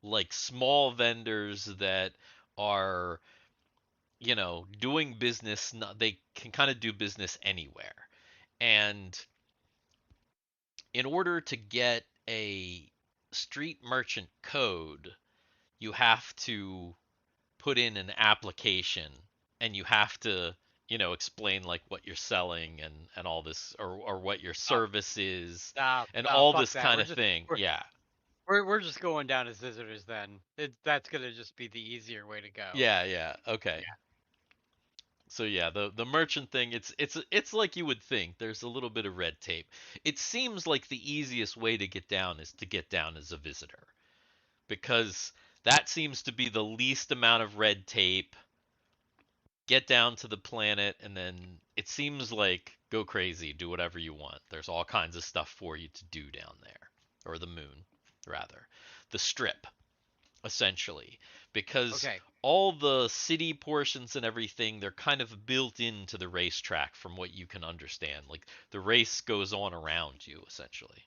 like small vendors that are, doing business. They can kind of do business anywhere. And in order to get a street merchant code, you have to put in an application and you have to, explain like what you're selling and all this or what your service is and all Fuck this that. kind of thing. Yeah. We're just going down as visitors then. That's gonna just be the easier way to go. Yeah. Okay. So yeah, the merchant thing, it's like you would think. There's a little bit of red tape. It seems like the easiest way to get down is to get down as a visitor, because that seems to be the least amount of red tape. Get down to the planet, and then it seems like go crazy, do whatever you want. There's all kinds of stuff for you to do down there. or the moon, rather, the strip, essentially, because Okay. all the city portions and everything, they're kind of built into the racetrack from what you can understand. Like, the race goes on around you, essentially.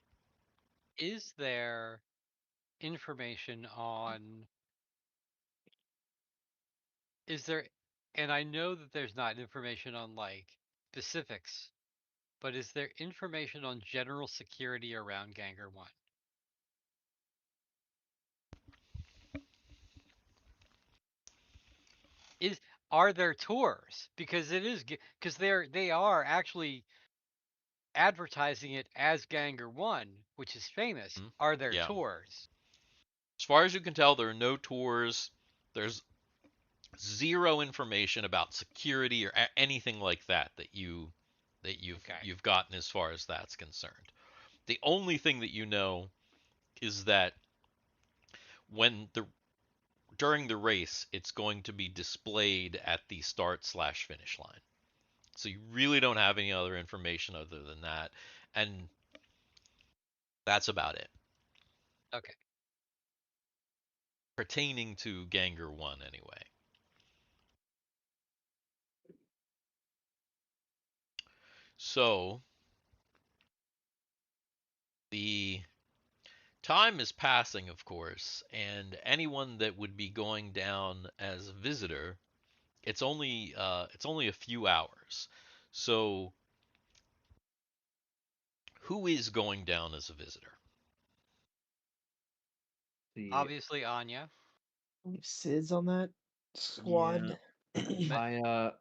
Is there information on... Is there... And I know that there's not information on, like, specifics, but is there information on general security around Ganger 1? Are there tours? Because they are actually advertising it as Ganger 1, which is famous. Are there Yeah. tours? As far as you can tell, there are no tours. There's zero information about security or anything like that you've gotten as far as that's concerned. The only thing that you know is that during the race, it's going to be displayed at the start/finish line. So you really don't have any other information other than that, and that's about it. Okay. Pertaining to Ganger 1, anyway. So, the time is passing, of course, and anyone that would be going down as a visitor, it's only a few hours. So, who is going down as a visitor? Obviously, Anya. Sid's on that squad. I can't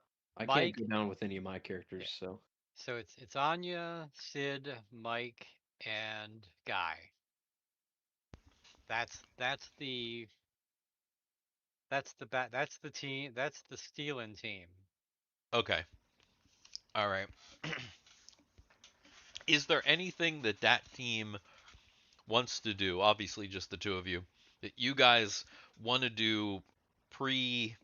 Mike. go down with any of my characters, so. So it's Anya, Sid, Mike, and Guy. That's the team. That's the Steelin team. Okay. All right. Is there anything that team wants to do? Obviously, just the two of you. That you guys want to do prepare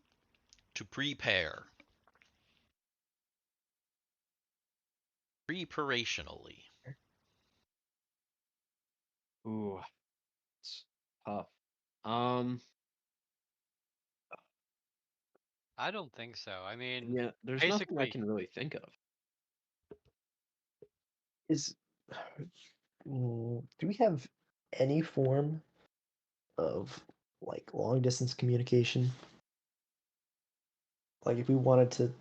preparationally. Ooh, it's tough. I don't think so. I mean, Yeah, there's nothing I basically, can really think of. Do we have any form of like long distance communication? Like if we wanted to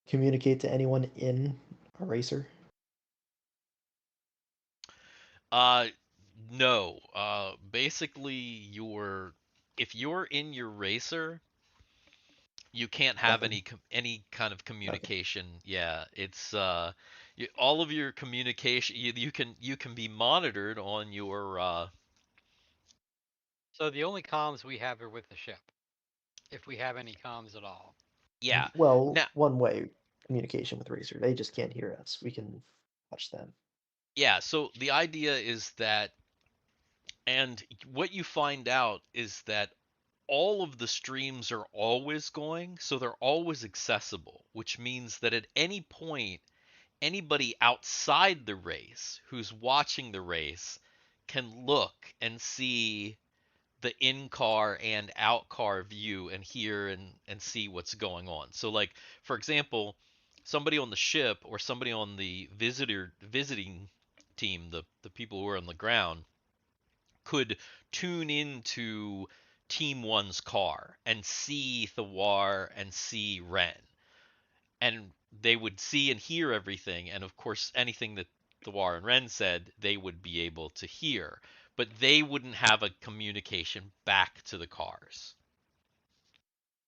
communicate to anyone in a racer? No. Basically, if you're in your racer, you can't have Nothing. any kind of Okay. communication. Yeah, it's all of your communication. You can be monitored on your. so the only comms we have are with the ship, if we have any comms at all. Yeah. Well, Now, one-way communication with racer. They just can't hear us. We can watch them. yeah. So the idea is that, and what you find out is that all of the streams are always going, so they're always accessible, which means that at any point, anybody outside the race who's watching the race can look and see the in-car and out-car view and hear and see what's going on. So, like, for example, somebody on the ship or somebody on the visiting team, the people who are on the ground, could tune into Team One's car and see Thiwar and see Ren, and they would see and hear everything. And of course, anything that Thiwar and Ren said, they would be able to hear, but they wouldn't have a communication back to the cars.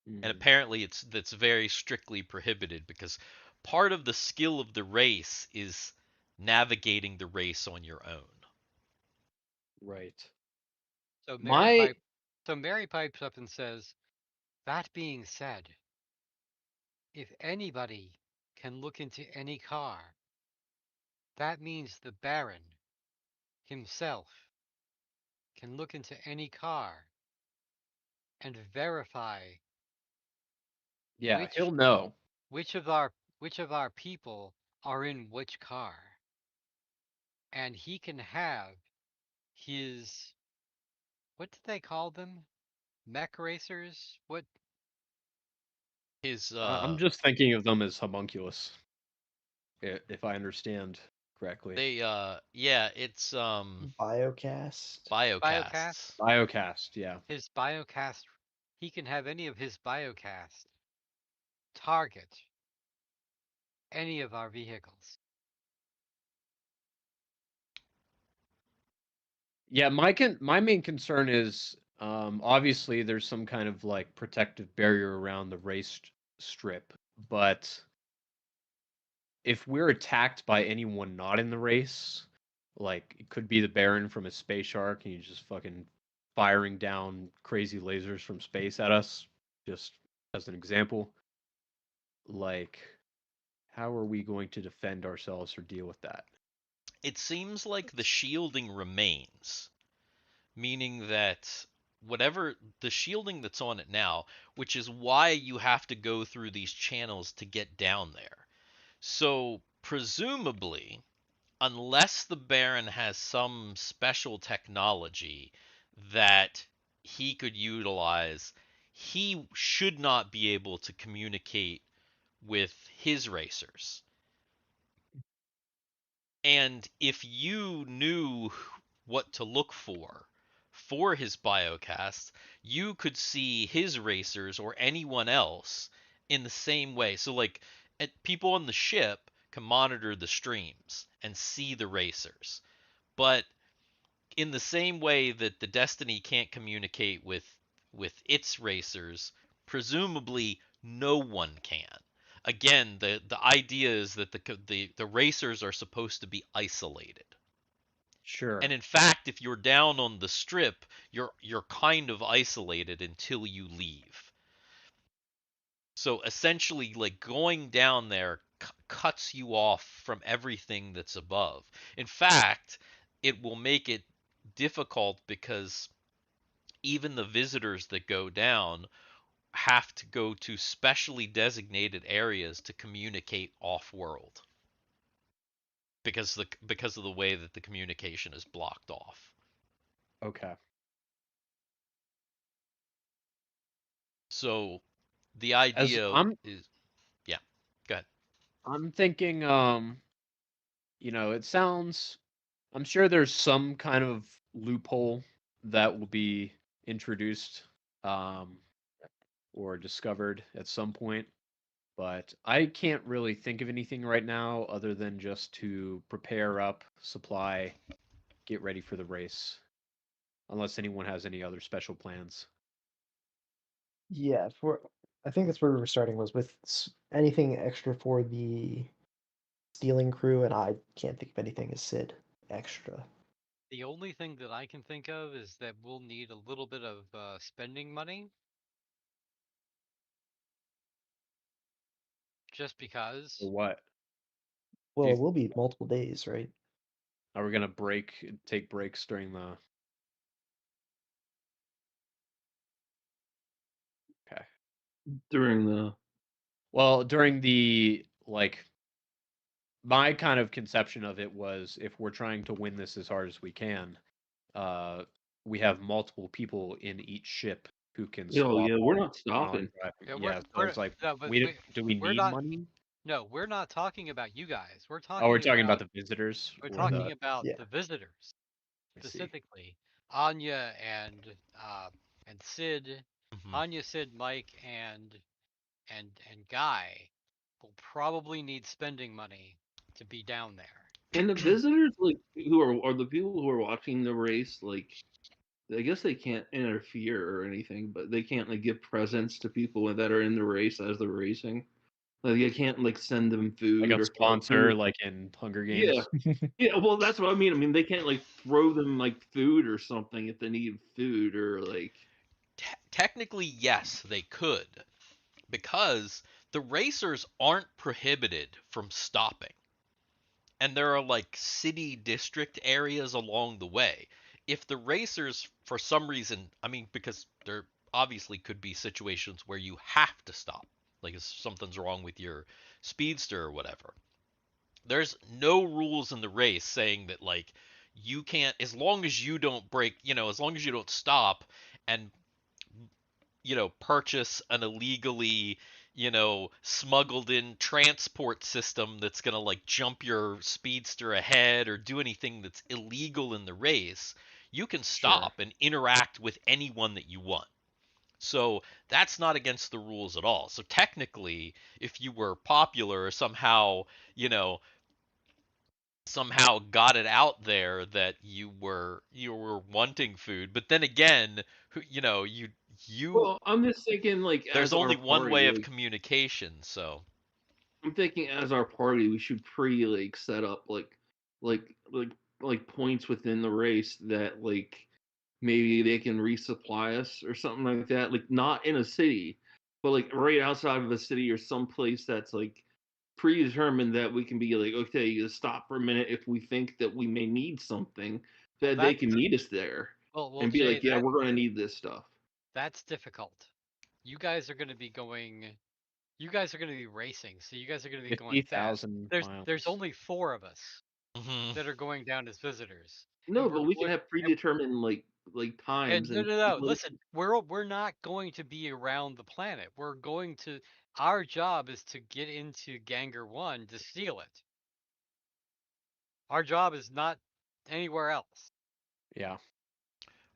And apparently, that's very strictly prohibited because part of the skill of the race is navigating the race on your own. Right. So My Mary pipes up and says, "That being said, if anybody can look into any car, that means the Baron himself can look into any car and verify yeah, he'll know. which of our people are in which car, and he his, what did they call them? Mech racers? What? His I'm just thinking of them as homunculus, if I understand correctly. yeah, it's Biocast. biocasts. Biocast, yeah. His biocast, he can have any of his biocast target any of our vehicles. Yeah, my main concern is obviously there's some kind of like protective barrier around the race strip, but if we're attacked by anyone not in the race, like it could be the Baron from a space shark and he's just fucking firing down crazy lasers from space at us, just as an example. Like, how are we going to defend ourselves or deal with that? It seems like the shielding remains, meaning that whatever the shielding that's on it now, which is why you have to go through these channels to get down there. So presumably, unless the Baron has some special technology that he could utilize, he should not be able to communicate with his racers. And if you knew what to look for his biocast, you could see his racers or anyone else in the same way. So like people on the ship can monitor the streams and see the racers. But in the same way that the Destiny can't communicate with its racers, presumably no one can. Again, the idea is that the racers are supposed to be isolated. Sure. And in fact, if you're down on the strip, you're kind of isolated until you leave. So essentially, like going down there cuts you off from everything that's above. In fact, it will make it difficult because even the visitors that go down have to go to specially designated areas to communicate off-world because of the way that the communication is blocked off. Okay. So the idea is, yeah, go ahead. I'm thinking, it sounds. I'm sure there's some kind of loophole that will be introduced, or discovered at some point, but I can't really think of anything right now other than just to prepare up, supply, get ready for the race, unless anyone has any other special plans. Yeah, I think that's where we were starting was with anything extra for the stealing crew, and I can't think of anything as Sid extra. The only thing that I can think of is that we'll need a little bit of spending money. Just because. Or what? Well, you- it will be multiple days, right? Are we gonna take breaks during the? Okay. During the Well, during the my kind of conception of it was if we're trying to win this as hard as we can, we have multiple people in each ship who can swap. yeah, we're not on stopping. driving. Yeah, So I was like, no, but do we we're need not. money? No, we're not talking about you guys. We're Oh, we're talking about about the visitors. we're or talking the, about Yeah. the visitors I see. specifically. Anya and Sid, Mhm. Anya, Sid, Mike, and Guy will probably need spending money to be down there. And the visitors, like, who are the people who are watching the race, like, I guess they can't interfere or anything, but they can't like give presents to people that are in the race as they're racing. Like, you can't like send them food Like a or sponsor, food. like in Hunger Yeah, Games. yeah. Well, that's what I mean. I mean, they can't like throw them like food or something if they need food or like. Technically, yes, they could, because the racers aren't prohibited from stopping. And there are like city district areas along the way. If the racers, for some reason, I mean, because there obviously could be situations where you have to stop, like if something's wrong with your speedster or whatever. There's no rules in the race saying that like you can't, as long as you don't break, as long as you don't stop and purchase an illegally, smuggled in transport system that's going to like jump your speedster ahead or do anything that's illegal in the race, you can stop and interact with anyone that you want. So that's not against the rules at all. So technically, if you were popular or somehow, somehow got it out there that you were wanting food, but then again, you Well, I'm just thinking, like, there's as our only one party, way of like, communication, so I'm thinking as our party, we should like set up like like like points within the race that like maybe they can resupply us or something like that. Like not in a city, but like right outside of a city or someplace that's like predetermined that we can be like, okay, you stop for a minute if we think that we may need something, that they can meet us there Well, and be Jay, like, yeah, we're gonna need this stuff. that's difficult. You guys are going to be going. You guys are going to be racing, so you guys are going to be going fast. 50,000 There's miles. only 4 of us mhm. that are going down as visitors. No, And we're but we can going, have predetermined like times no, and no, no. people. Listen, we're not going to be around the planet. We're going to. Our job is to get into Ganger 1 to steal it. Our job is not anywhere else. Yeah.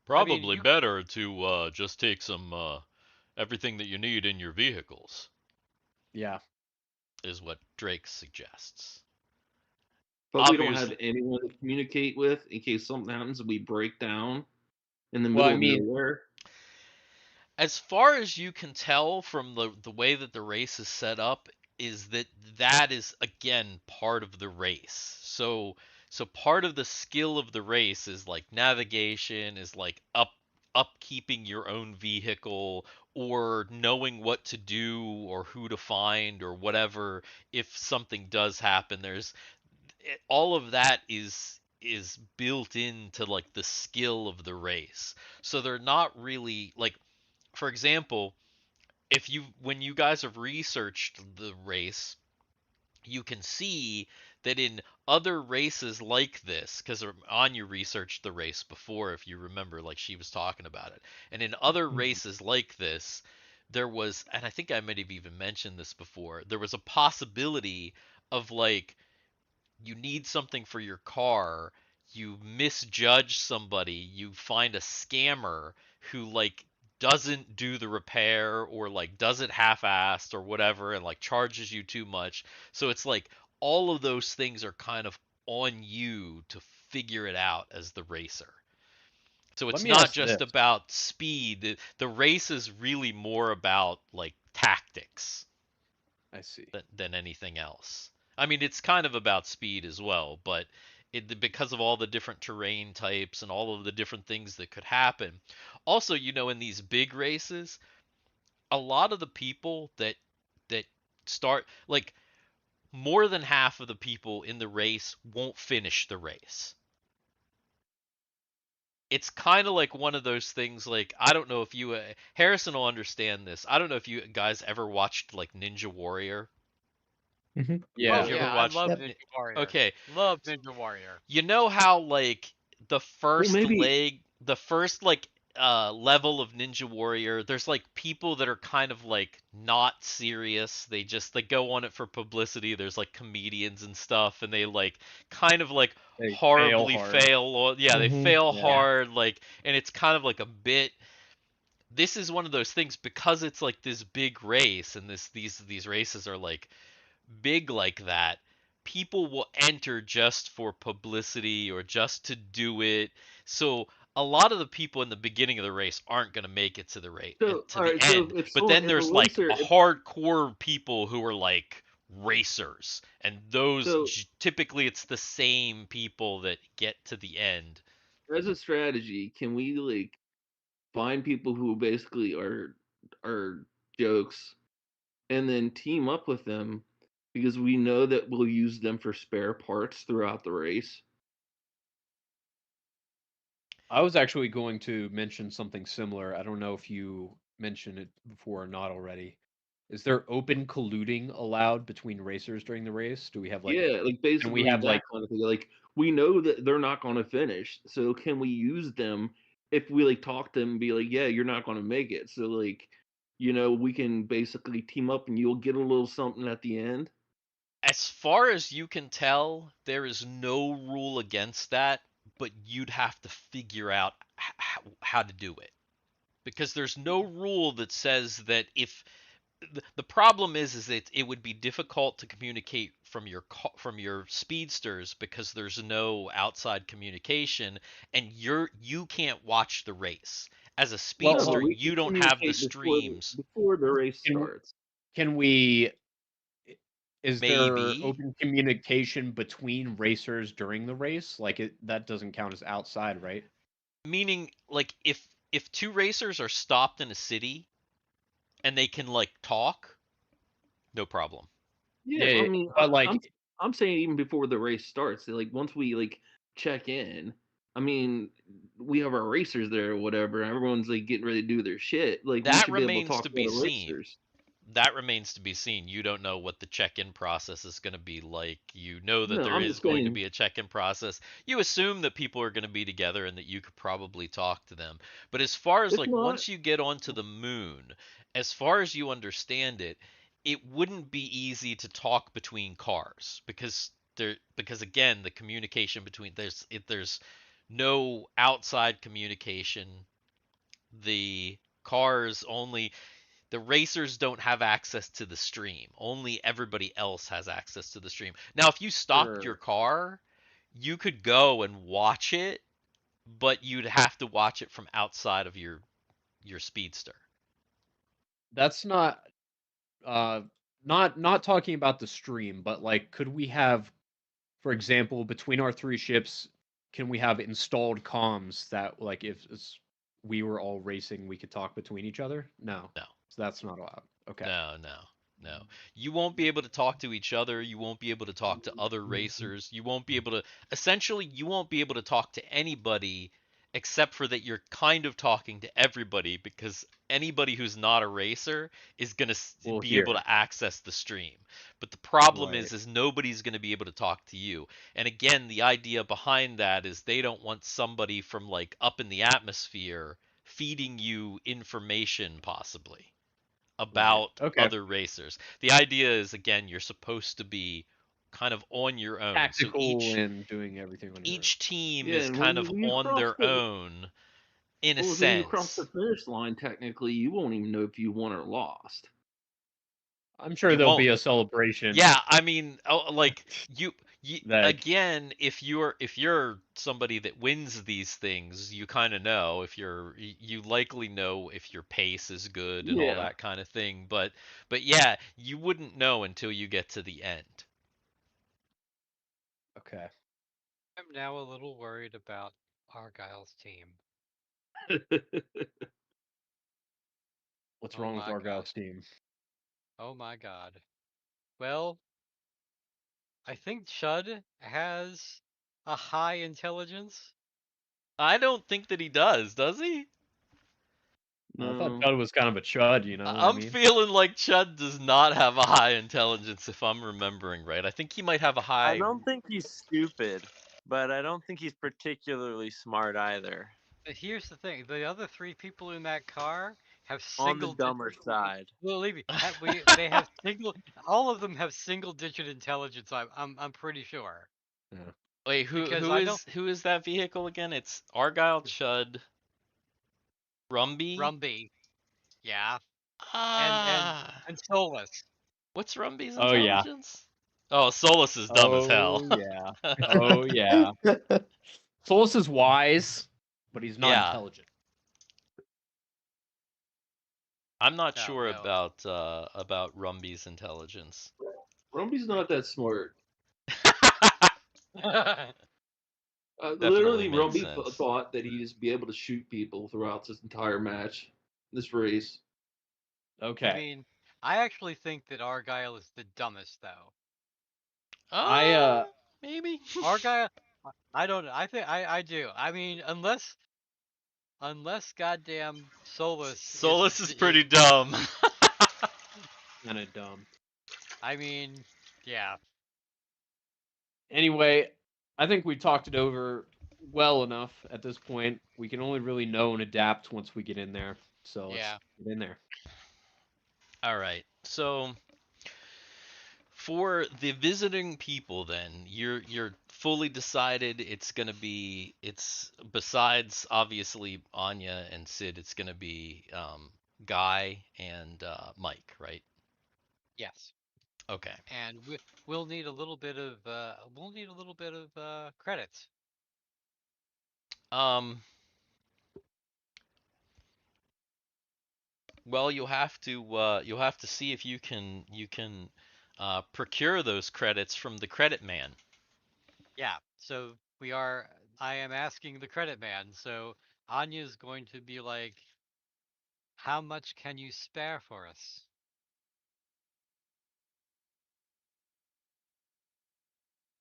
Probably You better to just take some everything that you need in your vehicles, Yeah. is what Drake suggests. But we don't have Obviously, anyone to communicate with in case something happens and we break down in the Well, middle I of mean, nowhere. as far as you can tell from the way that the race is set up, is that is again part of the race. So part of the skill of the race is like navigation, is like upkeeping your own vehicle, or knowing what to do or who to find or whatever if something does happen. All of that is built into like the skill of the race. So they're not really like, for example, if you when you guys have researched the race, you can see that in other races like this, because Anya researched the race before, if you remember, like she was talking about it, and in other races like this, there was, and I think I might have even mentioned this before, there was a possibility of like, you need something for your car, you misjudge somebody, you find a scammer who like doesn't do the repair or like does it half-assed or whatever and like charges you too much. So it's like all of those things are kind of on you to figure it out as the racer. So let it's me not ask just this. about speed. The race is really more about like tactics I see. than anything else. I mean, it's kind of about speed as well, but because of all the different terrain types and all of the different things that could happen. Also, in these big races, a lot of the people that start, like, more than half of the people in the race won't finish the race. It's kind of like one of those things, like, I don't know if you Harrison will understand this. I don't know if you guys ever watched like Ninja Warrior. Yeah. Have you ever I watched? love Yep. Ninja Warrior. Okay, Love Ninja Warrior. you know how like the Well, first maybe leg, the first like level of Ninja Warrior, there's like people that are kind of like not serious. They go on it for publicity. There's like comedians and stuff, and they like kind of like They fail horribly hard. fail. Or, yeah, they Mm-hmm. fail Yeah. hard, like, and it's kind of like a bit. This is one of those things, because it's like this big race, and these races are like big like that, people will enter just for publicity or just to do it. So a lot of the people in the beginning of the race aren't going to make it to the race so. to All the right. So end. if But someone, then if a there's like racer, a if, hardcore people who are like racers, and those so typically it's the same people that get to the end. as a strategy, can we like find people who basically are jokes and then team up with them because we know that we'll use them for spare parts throughout the race? I was actually going to mention something similar. I don't know if you mentioned it before or not already. Is there open colluding allowed between racers during the race? Do we have like? Yeah, like Can we basically have that like? kind of thing. Like we know that they're not going to finish, so can we use them if we like talk to them and be like, yeah, you're not going to make it. So like, we can basically team up and you'll get a little something at the end. As far as you can tell, there is no rule against that, but you'd have to figure out how to do it. Because there's no rule that says that if the problem is that it would be difficult to communicate from your speedsters because there's no outside communication and you can't watch the race. As a No, speedster, but we you can don't have the communicate streams. before the race Can, starts. can we? Is there Maybe. open communication between racers during the race? Like that doesn't count as outside, right? Meaning, like, if two racers are stopped in a city and they can like talk, no problem. Yeah, Yeah, I mean, but like, I'm saying even before the race starts, like once we like check in, I mean, we have our racers there or whatever. Everyone's like getting ready to do their shit. Like we That should be able to remains talk to to be the seen. racers. That remains to be seen. You don't know what the check-in process is going to be like. You know that No, there I'm is just going to saying. be a check-in process. You assume that people are going to be together and that you could probably talk to them. But as far as If like not, once you get onto the moon, as far as you understand it, it wouldn't be easy to talk between cars because again, the communication between there's no outside communication. The cars only the racers don't have access to the stream. Only everybody else has access to the stream. Now, if you stopped your sure. car, you could go and watch it, but you'd have to watch it from outside of your speedster. That's not talking about the stream, but like, could we have, for example, between our three ships, can we have installed comms that like if we were all racing, we could talk between each other? No, No. so that's not allowed. Okay. No. You won't be able to talk to each other. You won't be able to talk to other racers. You won't be able to, essentially, you won't be able to talk to anybody except for that you're kind of talking to everybody because anybody who's not a racer is going to Well, be able here, to access the stream. But the problem right. is nobody's going to be able to talk to you. And again, the idea behind that is they don't want somebody from like up in the atmosphere feeding you information possibly about Okay. other racers. The idea is again you're supposed to be kind of on your own. So Tactical and doing everything on your own. each team yeah, is and kind of when you on cross their the own in a well, when you cross the sense. finish line, technically, you won't even know if you won or lost. I'm sure You there'll won't. be a celebration. Yeah, I mean, like you Like, again, if you're somebody that wins these things, you kind of know if you likely know if your pace is good and all Yeah. that kind of thing. But yeah, you wouldn't know until you get to the end. okay. I'm now a little worried about Argyle's team. What's Oh wrong with my god. Argyle's team? Oh my god. Well, I think Chud has a high intelligence. I don't think that he does he? I thought No. Chud was kind of a chud, you know what I I'm mean? feeling like Chud does not have a high intelligence if I'm remembering right. I think he might have a I high. don't think he's stupid, but I don't think he's particularly smart either. But here's the thing: the other three people in that car have On the single. dumber side. Believe me, they have single. All of them have single-digit intelligence. I'm pretty sure. Yeah. Wait, who Because who I is don't. who is that vehicle again? It's Argyle, Chud, Rumby. Rumby, yeah, and and Ah, and Solus. what's Rumby's Oh yeah. intelligence? Oh, Solus is dumb as hell. Oh yeah. Oh yeah. Solus is wise, but he's not Yeah. intelligent. I'm not Oh, sure well. about Rumby's intelligence. Rumby's not that smart. Definitely Literally, makes Rumby sense. thought that he'd just be able to shoot people throughout this entire match, this race. Okay. I mean, I actually think that Argyle is the dumbest, though. Maybe. Argyle, I don't know. I think I do. I mean, unless goddamn Solus Solus is pretty dumb. kind of dumb. I mean, yeah. Anyway, I think we talked it over well enough at this point. We can only really know and adapt once we get in there. So let's Yeah. get in there. All right. So for the visiting people, then you're fully decided it's gonna be besides obviously Anya and Sid, it's gonna be Guy and Mike, right? Yes. Okay. And we'll need a little bit of credits. Um. Well, you'll have to see if you can procure those credits from the credit man. Yeah. So I am asking the credit man. So Anya's going to be like, how much can you spare for us?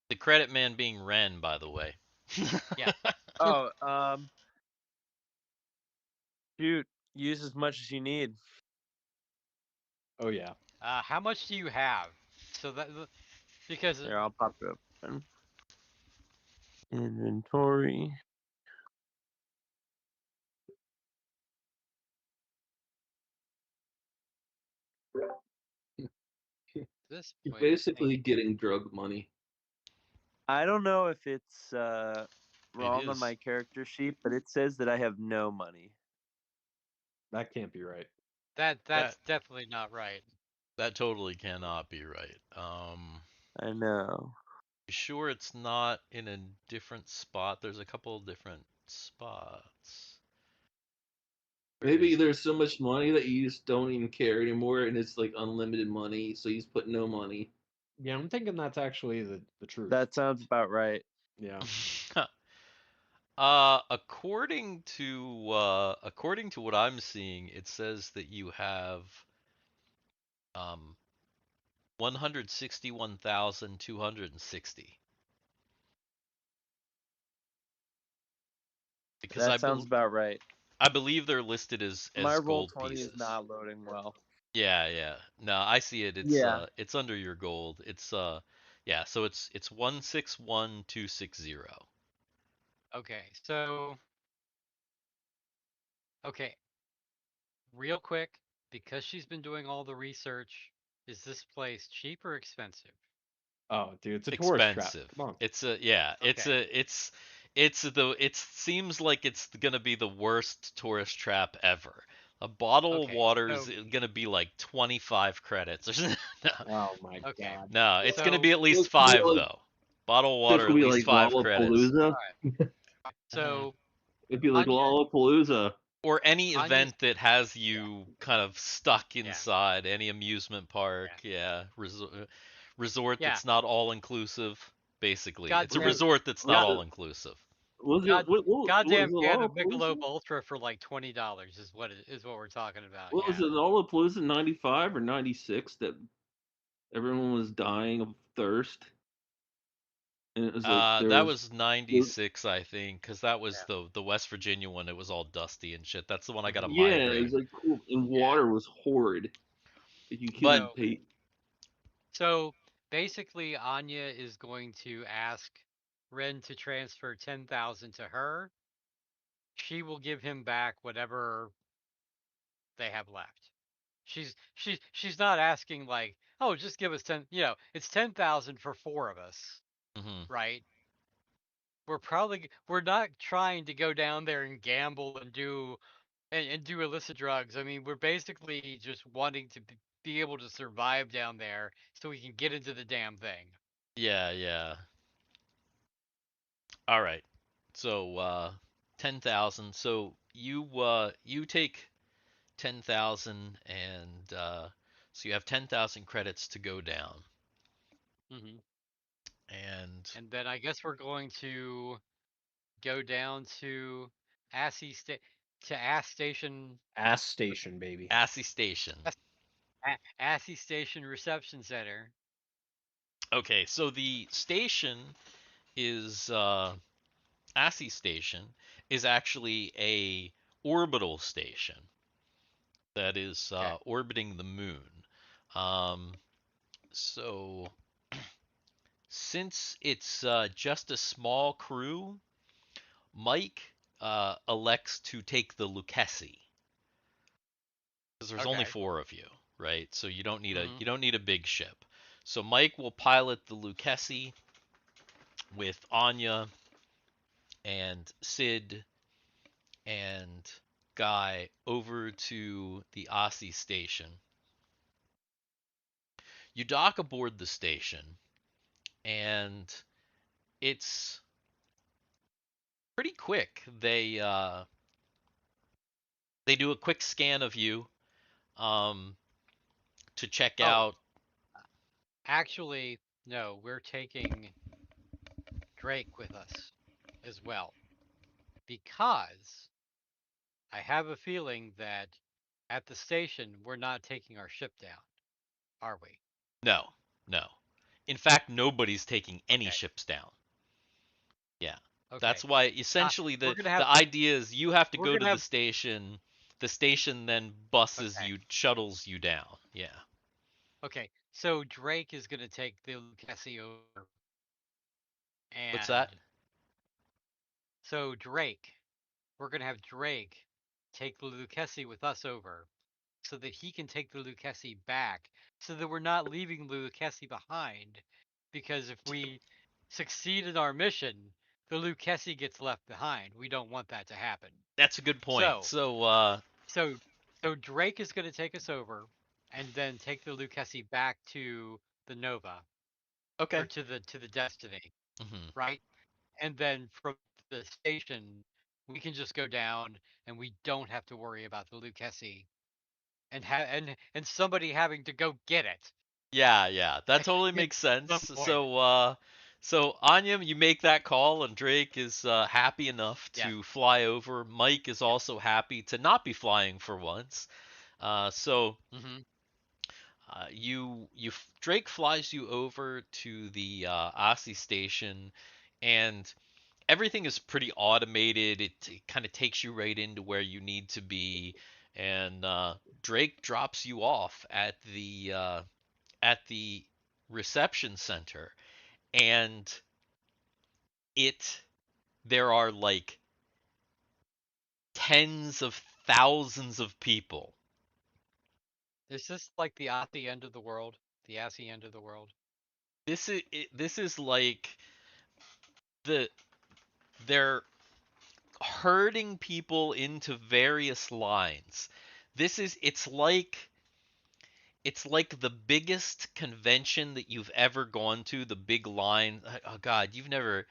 The credit man being Ren, by the way. Yeah. Oh, shoot. Use as much as you need. Oh yeah. How much do you have? So because Here, I'll pop it open. Inventory. this You're point, basically getting drug money. I don't know if it's wrong on is. my character sheet, but it says that I have no money. That can't be right. that's That definitely not right. that totally cannot be right. I know. You sure it's not in a different spot? There's a couple of different spots. Maybe there's so much money that you just don't even care anymore, and it's like unlimited money, so you just put no money. Yeah, I'm thinking that's actually the truth. That sounds about right. Yeah. According to what I'm seeing, it says that you have 161,260. Because That sounds about right. I believe they're listed as My roll gold 20 pieces. is not loading well. Yeah, yeah. No, I see it. It's under your gold. Yeah, so it's 161,260. Okay. So okay, real quick, because she's been doing all the research, is this place cheap or expensive? Oh, dude, it's a tourist trap. Expensive. Come on. It's a yeah, Okay. it seems like it's gonna be the worst tourist trap ever. A bottle of Okay. water is So gonna be like 25 credits. No, Oh my okay. god. no, it's gonna So be at least It's gonna be 5 like- though. Bottle of It's water gonna at be least like 5 credits. Lollapalooza. so It'd be like Anya, Lollapalooza. Or any Anya's event that has you kind of stuck yeah. inside, any amusement park, yeah, resort Yeah. that's not all inclusive. Basically, it's a Goddamn resort that's not God, all inclusive. Was it? God, What was goddamn it? can of Lollapalooza? Michelob Ultra for like $20 is what we're talking about. What was Yeah. it? Lollapalooza '95 or '96 that everyone was dying of thirst, and it was like there That was. was 96, I think, because that was the West Virginia one. It was all dusty and shit. That's the one I got a Yeah, it migraine. was like cool, and Yeah. water was horrid. Like you But couldn't pay. So basically, Anya is going to ask Ren to transfer 10,000 to her. She will give him back whatever they have left. She's not asking like, oh, just give us 10. It's 10,000 for four of us, mhm. right? We're not trying to go down there and gamble and do illicit drugs. I mean, we're basically just wanting to be able to survive down there so we can get into the damn thing. Yeah, yeah. All right. So 10,000. So you take 10,000 and so you have 10,000 credits to go down. Hmm. And And then I guess we're going to go down to Assy sta- to Ass Station, Ass station, baby. Assy Station. Assy Station Reception Center. Okay, so the station is Assy Station is actually a orbital station that is Okay. orbiting the moon. So since it's just a small crew, Mike elects to take the Lucchesi because there's only Okay. 4 of you, right? So you don't need Mhm. a big ship. So Mike will pilot the Lucchesi with Anya and Sid and Guy over to the Aussie station. You dock aboard the station, and it's pretty quick. They do a quick scan of you to check Oh, out. actually, no, we're taking Drake with us as well because I have a feeling that at the station we're not taking our ship down, are we? No, no. In fact, nobody's taking any Okay. ships down. Yeah. Okay. That's why essentially We're gonna have the idea is you have to we're go to gonna the have station. The station then buses okay. you, shuttles you down. Yeah. Okay. So Drake is gonna take the Lucchesi over, What's that? and so we're gonna have Drake take the Lucchesi with us over, so that he can take the Lucchesi back, so that we're not leaving the Lucchesi behind. Because if we succeed in our mission, the Lucchesi gets left behind. We don't want that to happen. That's a good point. So, So, so, so Drake is going to take us over, and then take the Lucchesi back to the Nova, or okay. to the Destiny, Hmm. right? And then from the station, we can just go down, and we don't have to worry about the Lucchesi and somebody having to go get it Yeah, yeah, that at totally makes sense. some point. So Anya, you make that call, and Drake is happy enough Yes. to fly over. Mike is Yes. also happy to not be flying for once. So Mm-hmm. Drake flies you over to the Aussie station, and everything is pretty automated. It kind of takes you right into where you need to be, and Drake drops you off at the reception center, and it there are like tens of thousands of people. Is this like the Aussie end of the world? The Aussie end of the world? This is like the they're herding people into various lines. This is it's like the biggest convention that you've ever gone to, the big line. Oh God, you've never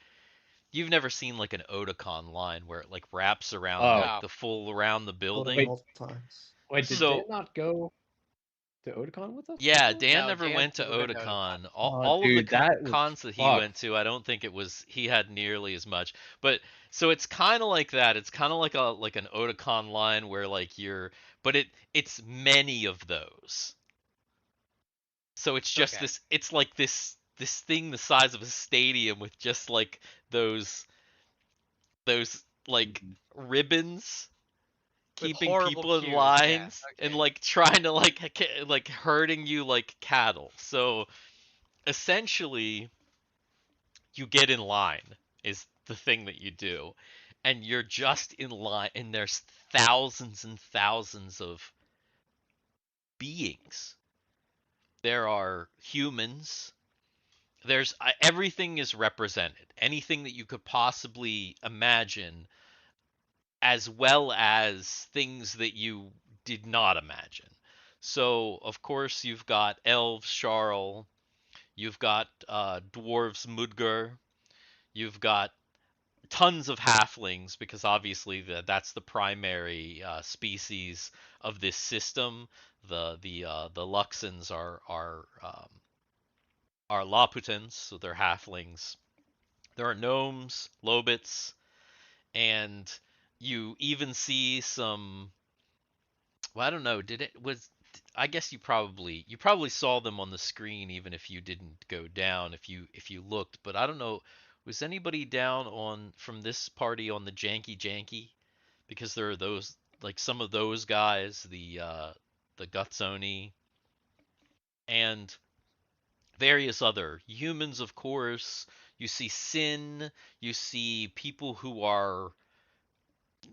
seen like an Otakon line where it like wraps around Oh, like No. the full around the Told it building. wait, multiple times. wait, did Dan So not go to Otakon with us yeah, before? Dan No, never Dan's went to never been to Otakon. Otakon. Oh, All of the dude, that was cons that he went fucked. to, I don't think he had nearly as much. But so it's kind of like that. It's kind of like an Otakon line where like but it's many of those. So it's just Okay. this. It's like this thing the size of a stadium with just like those like ribbons With keeping horrible people in cues. Yeah. lines and Okay. like trying to like herding you like cattle. So essentially you get in line is the thing that you do, and you're just in line, and there's thousands and thousands of beings. There are humans. There's everything is represented. Anything that you could possibly imagine, as well as things that you did not imagine. So, of course, you've got elves, Sharl. You've got dwarves, Mudger. You've got tons of halflings because obviously that's the primary species of this system. The Luxens are Laputans, so they're halflings. There are gnomes, lobits, and you even see some. Well, I don't know. Did it was I guess you probably saw them on the screen even if you didn't go down if you looked, but I don't know. Was anybody down on from this party on the janky janky? Because there are those like some of those guys, the Gutsoni. and various other humans, of course. You see sin. You see people who are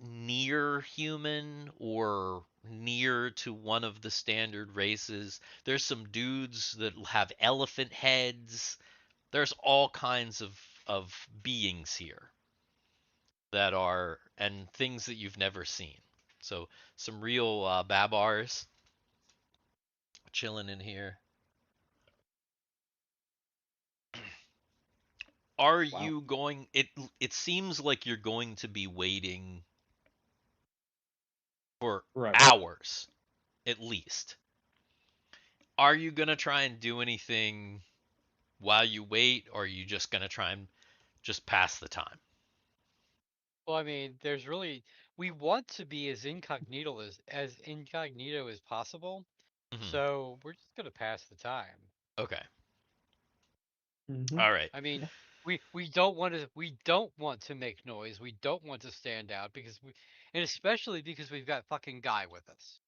near human or near to one of the standard races. There's some dudes that have elephant heads. There's all kinds of beings here that are and things that you've never seen. So some real babars chilling in here. Are you going? It seems like you're going to be waiting for hours, at least. Are you gonna try and do anything while you wait, or are you just gonna try and just pass the time? Well, I mean, there's really we want to be as incognito as possible. Mhm. So we're just gonna pass the time. Okay. Mhm. All right. I mean, we don't want to make noise. We don't want to stand out and especially because we've got fucking Guy with us.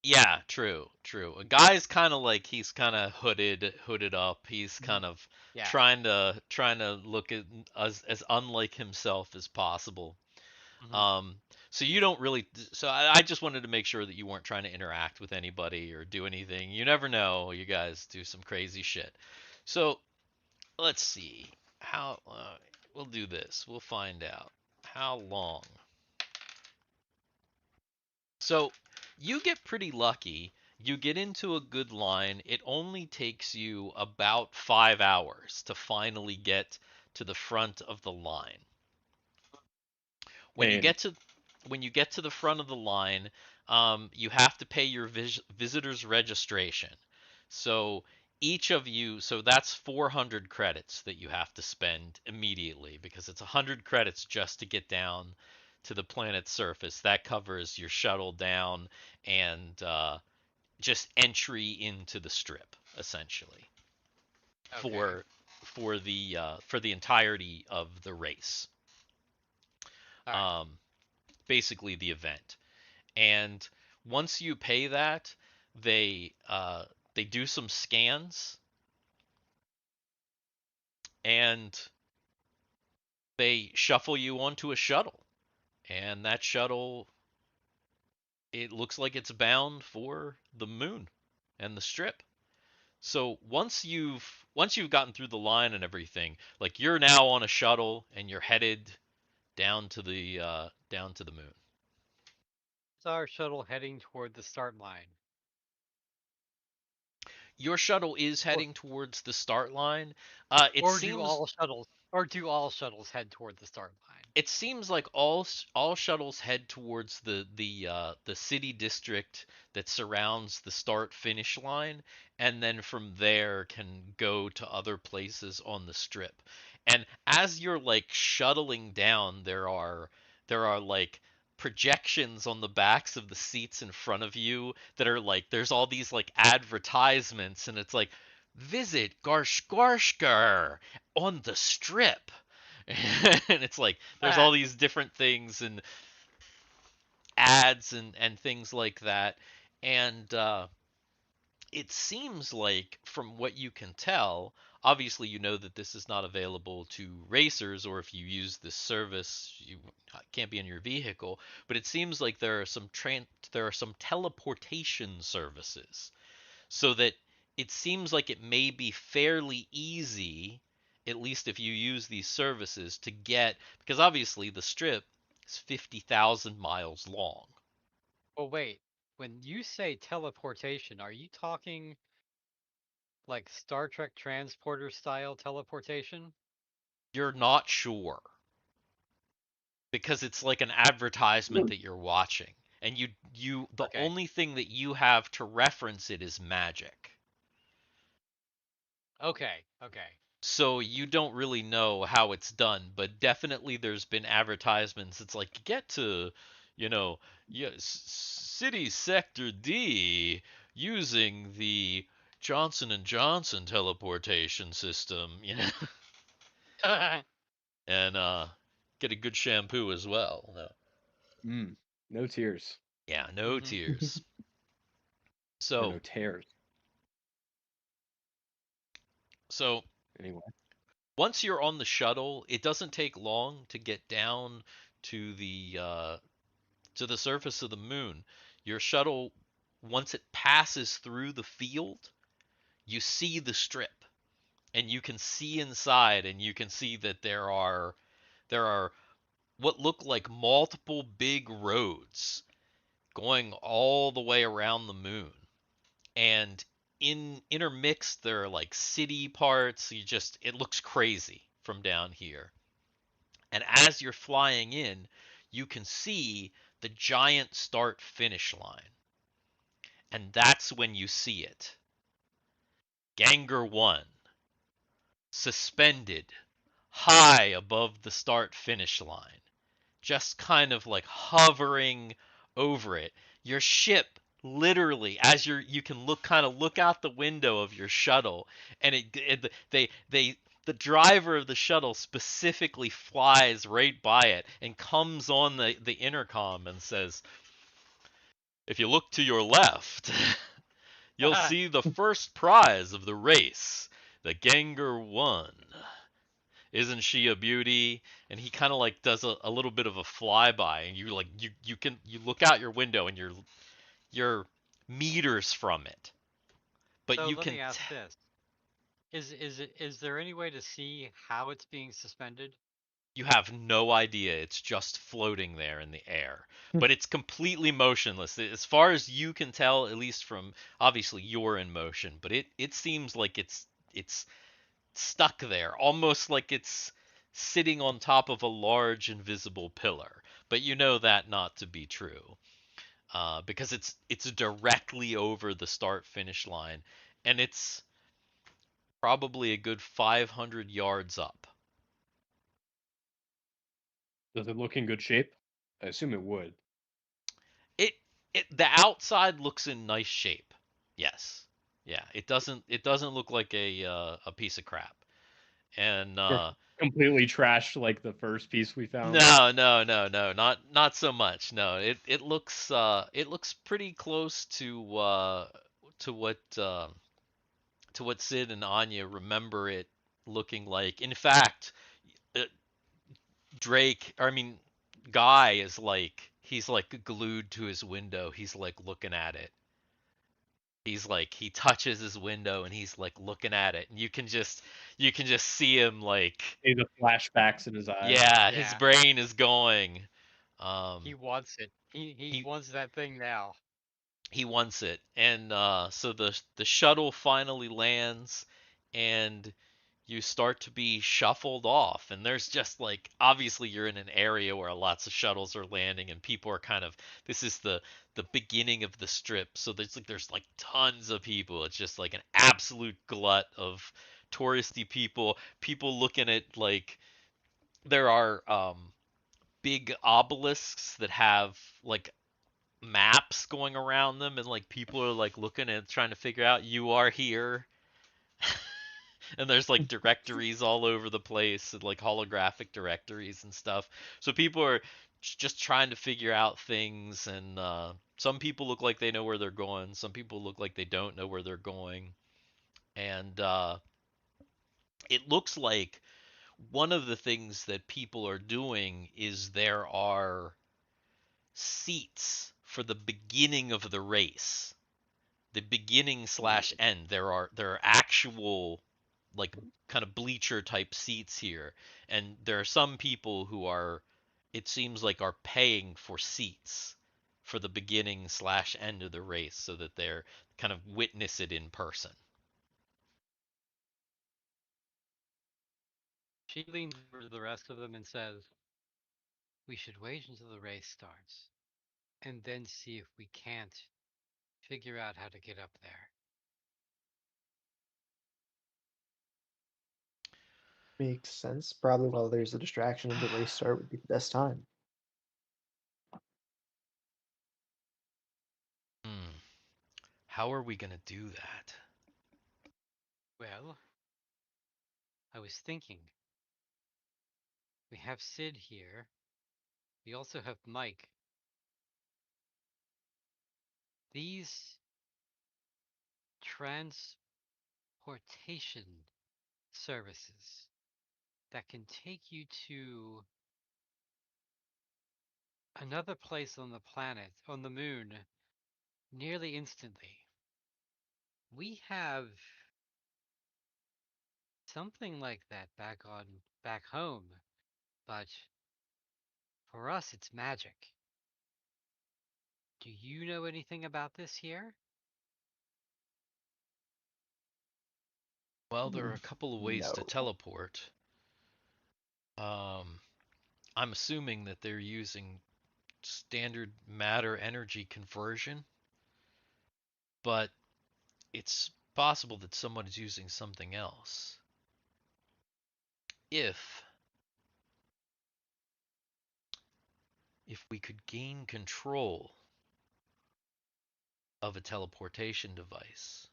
Yeah, true, true. A guy's kind of like he's kind of hooded up. He's kind of Yeah. trying to look at as unlike himself as possible. Mhm. So you don't really. So I just wanted to make sure that you weren't trying to interact with anybody or do anything. You never know. You guys do some crazy shit. So let's see how we'll do this. We'll find out how long. So you get pretty lucky. You get into a good line. It only takes you about 5 hours to finally get to the front of the line. When you And get to the front of the line, you have to pay your visitor's registration. So each of you, so that's 400 credits that you have to spend immediately because it's 100 credits just to get down to the planet's surface. That covers your shuttle down and just entry into the strip, essentially, Okay. for the entirety of the race. All right. Basically the event. And once you pay that, they do some scans and they shuffle you onto a shuttle. And that shuttle, it looks like it's bound for the moon and the strip. So once you've gotten through the line and everything, like you're now on a shuttle and you're headed down to the moon. It's our shuttle heading toward the start line. Your shuttle is Or, heading towards the start line. It or do seems all shuttles head toward the start line? it seems like all shuttles head towards the city district that surrounds the start finish line, and then from there can go to other places on the strip. And as you're like shuttling down, there are like projections on the backs of the seats in front of you that are like there's all these like advertisements, and it's like visit Garshgarshgar on the strip. And it's like there's all these different things and ads and things like that. And it seems like, from what you can tell, obviously you know that this is not available to racers, or if you use this service, you can't be in your vehicle. But it seems like there are some teleportation services, so that it seems like it may be fairly easy, at least if you use these services, to get, because obviously the strip is 50,000 miles long. Oh wait, when you say teleportation, are you talking like Star Trek transporter style teleportation? You're not sure because it's like an advertisement that you're watching, and the Okay. only thing that you have to reference it is magic. Okay. Okay. So you don't really know how it's done, but definitely there's been advertisements. It's like get to, you know, city sector D using the Johnson and Johnson teleportation system, and get a good shampoo as well. No. no tears Yeah, no Mhm. tears. or So no tears. So Anyway. once you're on the shuttle, it doesn't take long to get down to the surface of the moon. Your shuttle, once it passes through the field, you see the strip, and you can see inside, and you can see that there are what look like multiple big roads going all the way around the moon. And intermixed there are like city parts. It looks crazy from down here. And as you're flying in, you can see the giant start finish line. And that's when you see it. Ganger 1, suspended high above the start finish line, just kind of like hovering over it. Your ship literally, as you can look out the window of your shuttle, and the driver of the shuttle specifically flies right by it and comes on the intercom and says, "If you look to your left, you'll see the first prize of the race, the Ganger 1. Isn't she a beauty?" And he kind of like does a little bit of a flyby, and you look out your window and you're meters from it, but So you let can me ask this: is there any way to see how it's being suspended? you have no idea. It's just floating there in the air, but it's completely motionless as far as you can tell, at least from obviously you're in motion, but it seems like it's stuck there, almost like it's sitting on top of a large invisible pillar. But you know that not to be true, because it's directly over the start finish line, and it's probably a good 500 yards up. Does it look in good shape? I assume it would. It the outside looks in nice shape. Yes. Yeah, it doesn't look like a piece of crap. And Or completely trashed like the first piece we found. no, not so much. No, it looks pretty close to what to what Sid and Anya remember it looking like. In fact, uh, Guy is like he's like glued to his window. He's like looking at it. He's like he touches his window and he's like looking at it, and you can just see him like See the flashbacks in his eyes. yeah, his Yeah, brain is going. he wants it. He He wants that thing now. he wants it, and so the shuttle finally lands, and you start to be shuffled off, and there's just like obviously you're in an area where lots of shuttles are landing, and people are kind of this is the beginning of the strip, so there's like tons of people. It's just like an absolute glut of touristy people looking at like there are big obelisks that have like maps going around them, and like people are like looking at trying to figure out you are here. And there's like directories all over the place, and like holographic directories and stuff, so people are just trying to figure out things. And some people look like they know where they're going, some people look like they don't know where they're going. And it looks like one of the things that people are doing is there are seats for the beginning of the race, the beginning slash end. There are actual like kind of bleacher type seats here, and there are some people who are, it seems like, are paying for seats for the beginning slash end of the race so that they're kind of witness it in person. She leans over to the rest of them and says, "We should wait until the race starts, and then see if we can't figure out how to get up there." Makes sense. Probably while there's a distraction and the race start would be the best time. Hmm. How are we gonna do that? Well, I was thinking, we have Sid here. We also have Mike. These transportation services that can take you to another place on the planet, on the moon, nearly instantly. We have something like that back home, but for us it's magic. Do you know anything about this here? Well, there are a couple of ways to No. teleport. I'm assuming that they're using standard matter energy conversion, but it's possible that someone is using something else. If we could gain control of a teleportation device,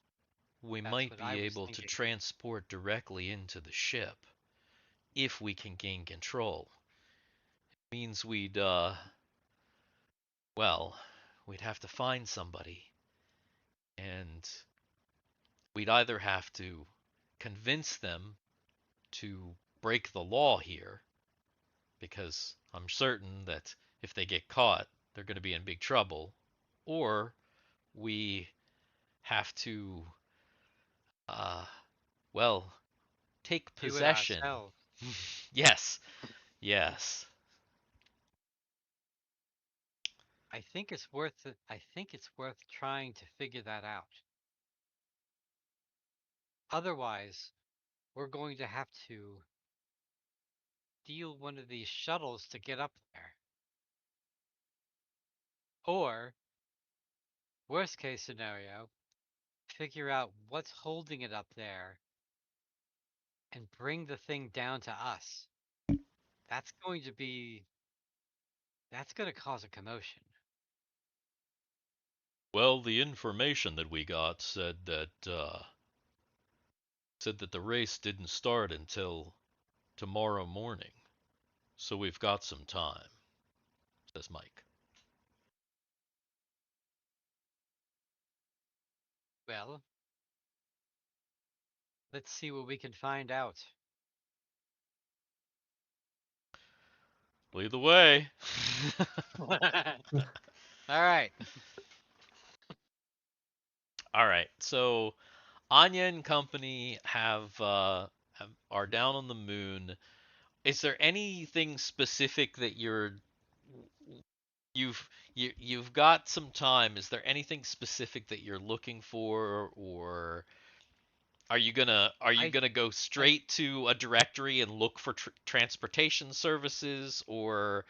we That's might what I be was able to thinking. transport directly into the ship if we can gain control. It means we'd have to find somebody, and we'd either have to convince them to break the law here, because I'm certain that if they get caught, they're going to be in big trouble, or we have to, uh, well, take Do it possession. ourselves. Yes, yes. I think it's worth it. I think it's worth trying to figure that out. Otherwise, we're going to have to steal one of these shuttles to get up there. Or, worst case scenario, figure out what's holding it up there and bring the thing down to us. That's going to cause a commotion. Well, the information that we got said that the race didn't start until tomorrow morning, so we've got some time, says Mike. Well, let's see what we can find out. Lead the way. All right. All right, so Anya and company are down on the moon. Is there anything specific that you've got some time? Is there anything specific that you're looking for, or are you I gonna go straight to a directory and look for transportation services, or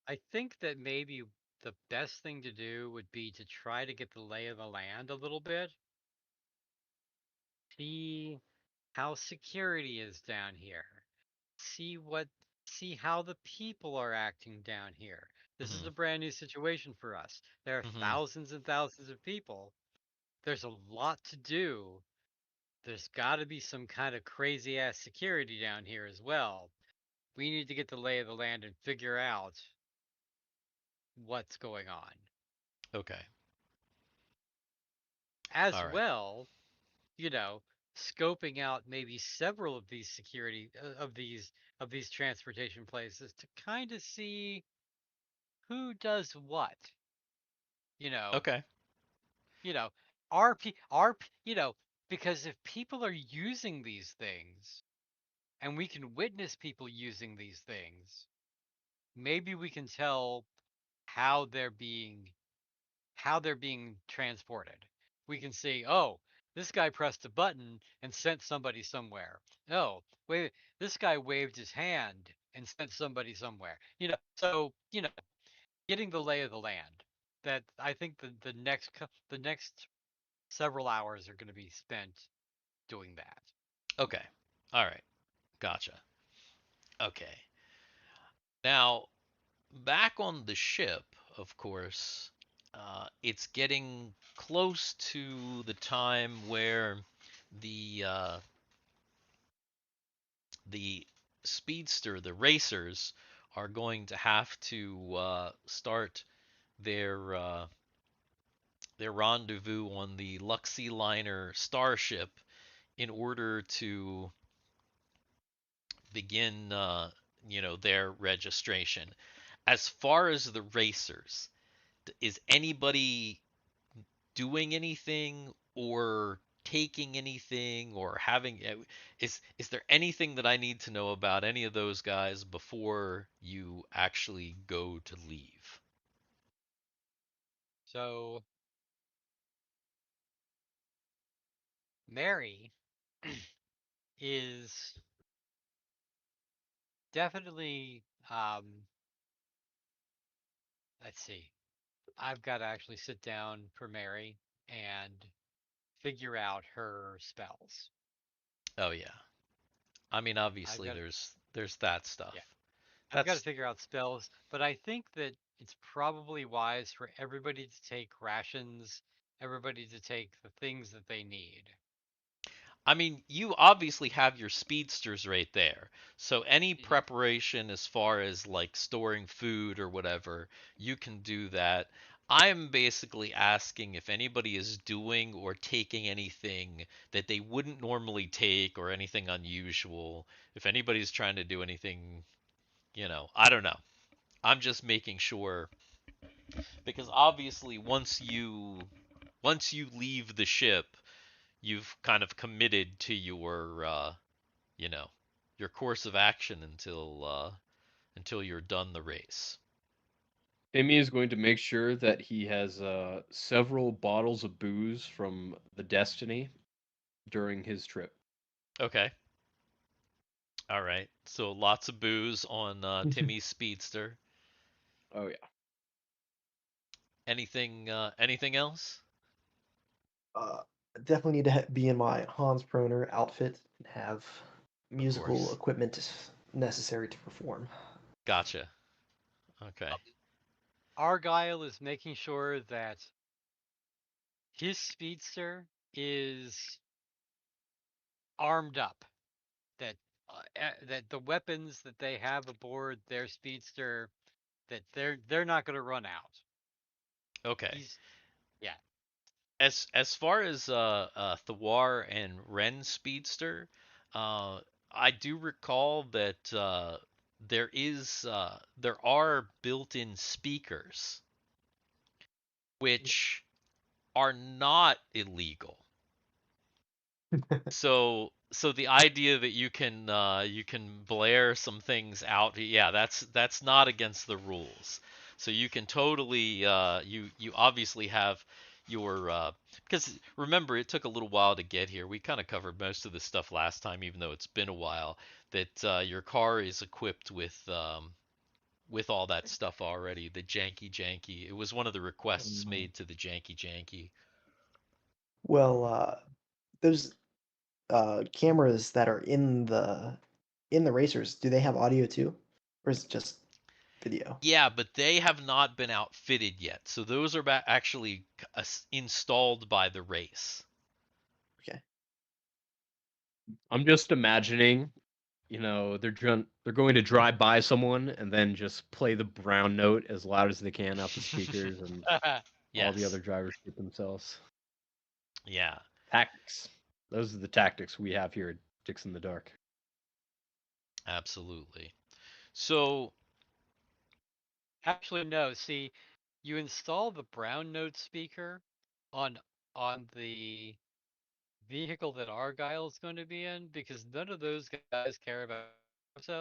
I think that maybe the best thing to do would be to try to get the lay of the land a little bit. See how security is down here. See what see how the people are acting down here. This is Mhm, a brand new situation for us. There are mhm. thousands and thousands of people. There's a lot to do. There's got to be some kind of crazy ass security down here as well. We need to get the lay of the land and figure out what's going on. Okay. As All right. well, you know, scoping out maybe several of these security of these transportation places to kind of see who does what. You know, Okay. you know, are you know, because if people are using these things and we can witness people using these things, maybe we can tell how they're being transported. We can see, oh, this guy pressed a button and sent somebody somewhere. Oh, wait, this guy waved his hand and sent somebody somewhere. So getting the lay of the land. That I think the next several hours are going to be spent doing that. Okay. All right. Gotcha. Okay. Now, back on the ship, of course, it's getting close to the time where the uh, the speedster, the racers, are going to have to start their uh, their rendezvous on the Luxi liner starship in order to begin, their registration. As far as the racers, is anybody doing anything or taking anything or having is there anything that I need to know about any of those guys before you actually go to leave? So Mary is definitely let's see. I've got to actually sit down for Mary and figure out her spells. Oh yeah. I mean, I've obviously got there's that stuff. yeah. I've got to That's figure out spells, but I think that it's probably wise for everybody to take rations, everybody to take the things that they need. I mean, you obviously have your speedsters right there. So any Mhm. preparation as far as like storing food or whatever, you can do that. I'm basically asking if anybody is doing or taking anything that they wouldn't normally take or anything unusual. If anybody's trying to do anything, I don't know. I'm just making sure because obviously once you leave the ship, you've kind of committed to you know, your course of action until you're done the race. Timmy is going to make sure that he has several bottles of booze from the Destiny during his trip. Okay. All right. So lots of booze on Timmy's speedster. Oh yeah. Anything else? Uh, Definitely need to be in my Hans Proner outfit and have Of musical course. equipment necessary to perform. Gotcha. Okay. Argyle is making sure that his speedster is armed up, that that the weapons that they have aboard their speedster, that they're not going to run out. Okay. He's yeah. As far as Thiwar and Ren's speedster, uh I do recall that there are built-in speakers which are not illegal. So the idea that you can blare some things out, yeah, that's not against the rules. So you can totally you obviously have your because remember it took a little while to get here. We kind of covered most of this stuff last time, even though it's been a while. That your car is equipped with all that stuff already. The janky janky. It was one of the requests made to the janky janky. Well, those cameras that are in the racers, do they have audio too, or is it just video? Yeah, but they have not been outfitted yet. So those are actually installed by the race. Okay. I'm just imagining, they're going to drive by someone and then just play the brown note as loud as they can out the speakers, and all the Yes. other drivers shoot themselves. Yeah. Tactics. Those are the tactics we have here at Dix in the Dark. Absolutely. So, Actually, no. See, you install the brown note speaker on the vehicle that Argyle is going to be in because none of those guys care about themselves.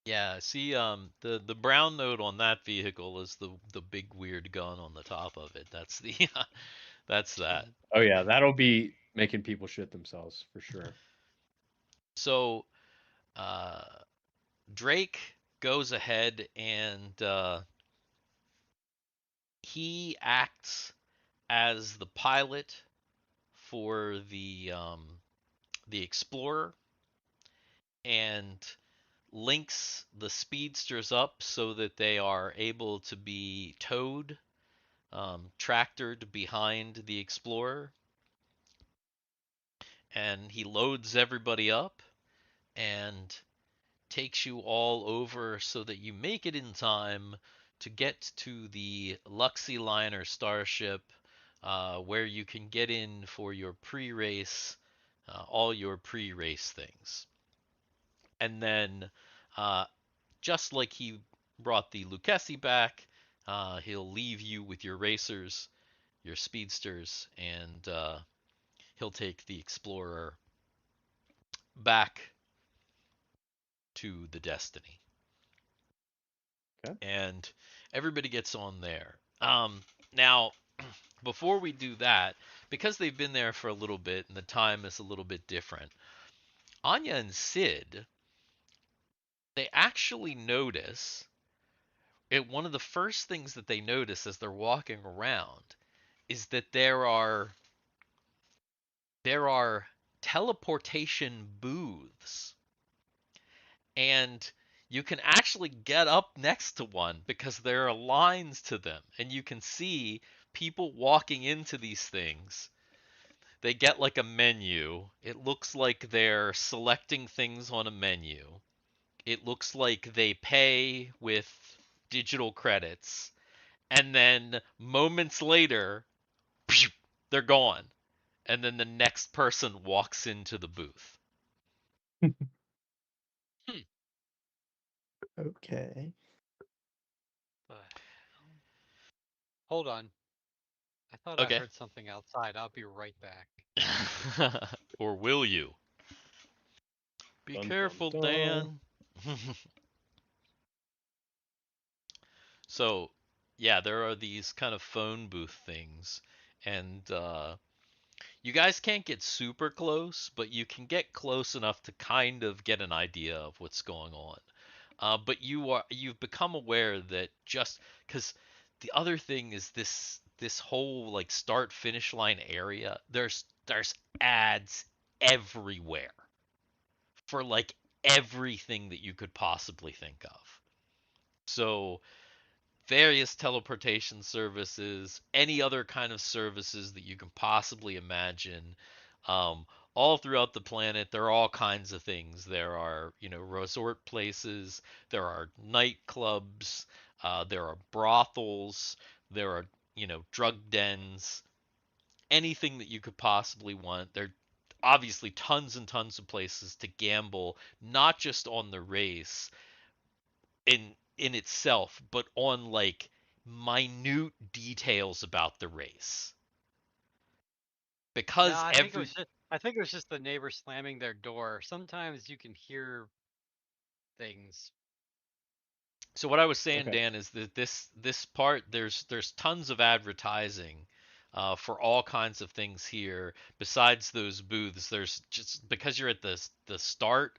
yeah, see the brown note on that vehicle is the big weird gun on the top of it. That's the that's that. Mhm. Oh yeah, that'll be making people shit themselves for sure. So, uh Drake goes ahead and he acts as the pilot for the Explorer and links the speedsters up so that they are able to be towed, tractored behind the Explorer. And he loads everybody up and takes you all over so that you make it in time to get to the Luxi liner starship where you can get in for your pre-race, all your pre-race things. And then, just like he brought the Lucchesi back, he'll leave you with your racers, your speedsters, and he'll take the Explorer back to the Destiny. Okay. And everybody gets on there. Now, before we do that, because they've been there for a little bit and the time is a little bit different, Anya and Sid, they actually notice one of the first things that they notice as they're walking around is that there are teleportation booths, and you can actually get up next to one because there are lines to them, and you can see people walking into these things. They get like a menu. It looks like they're selecting things on a menu. It looks like they pay with digital credits, and then moments later, they're gone. And then the next person walks into the booth. Okay. Hold on. I thought I Okay. heard something outside. I'll be right back. Or will you? Be Dun, dun, careful, dun. Dan. So, yeah, there are these kind of phone booth things, and you guys can't get super close, but you can get close enough to kind of get an idea of what's going on. But you've become aware that just because the other thing is this whole like start finish line area, there's ads everywhere for like everything that you could possibly think of. So various teleportation services, any other kind of services that you can possibly imagine. All throughout the planet, there are all kinds of things. There are, resort places, there are nightclubs, there are brothels, there are, drug dens, anything that you could possibly want. There are obviously tons and tons of places to gamble, not just on the race, in itself, but on like minute details about the race. Because No, I think it was just the neighbor slamming their door. Sometimes you can hear things. So what I was saying, Okay. Dan, is that this part there's tons of advertising for all kinds of things here. Besides those booths, there's just because you're at the start,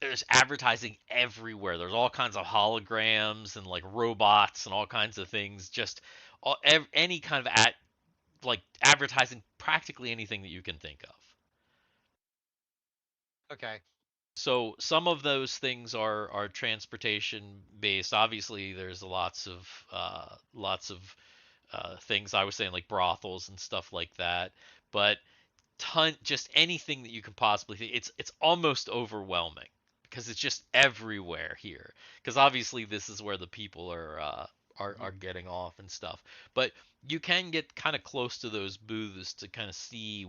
there's advertising everywhere. There's all kinds of holograms and like robots and all kinds of things. Just any kind of like advertising practically anything that you can think of. Okay. So some of those things are transportation based. Obviously, there's lots of things I was saying like brothels and stuff like that. But just anything that you can possibly think. It's almost overwhelming because it's just everywhere here. Because obviously this is where the people are getting off and stuff. But you can get kind of close to those booths to kind of see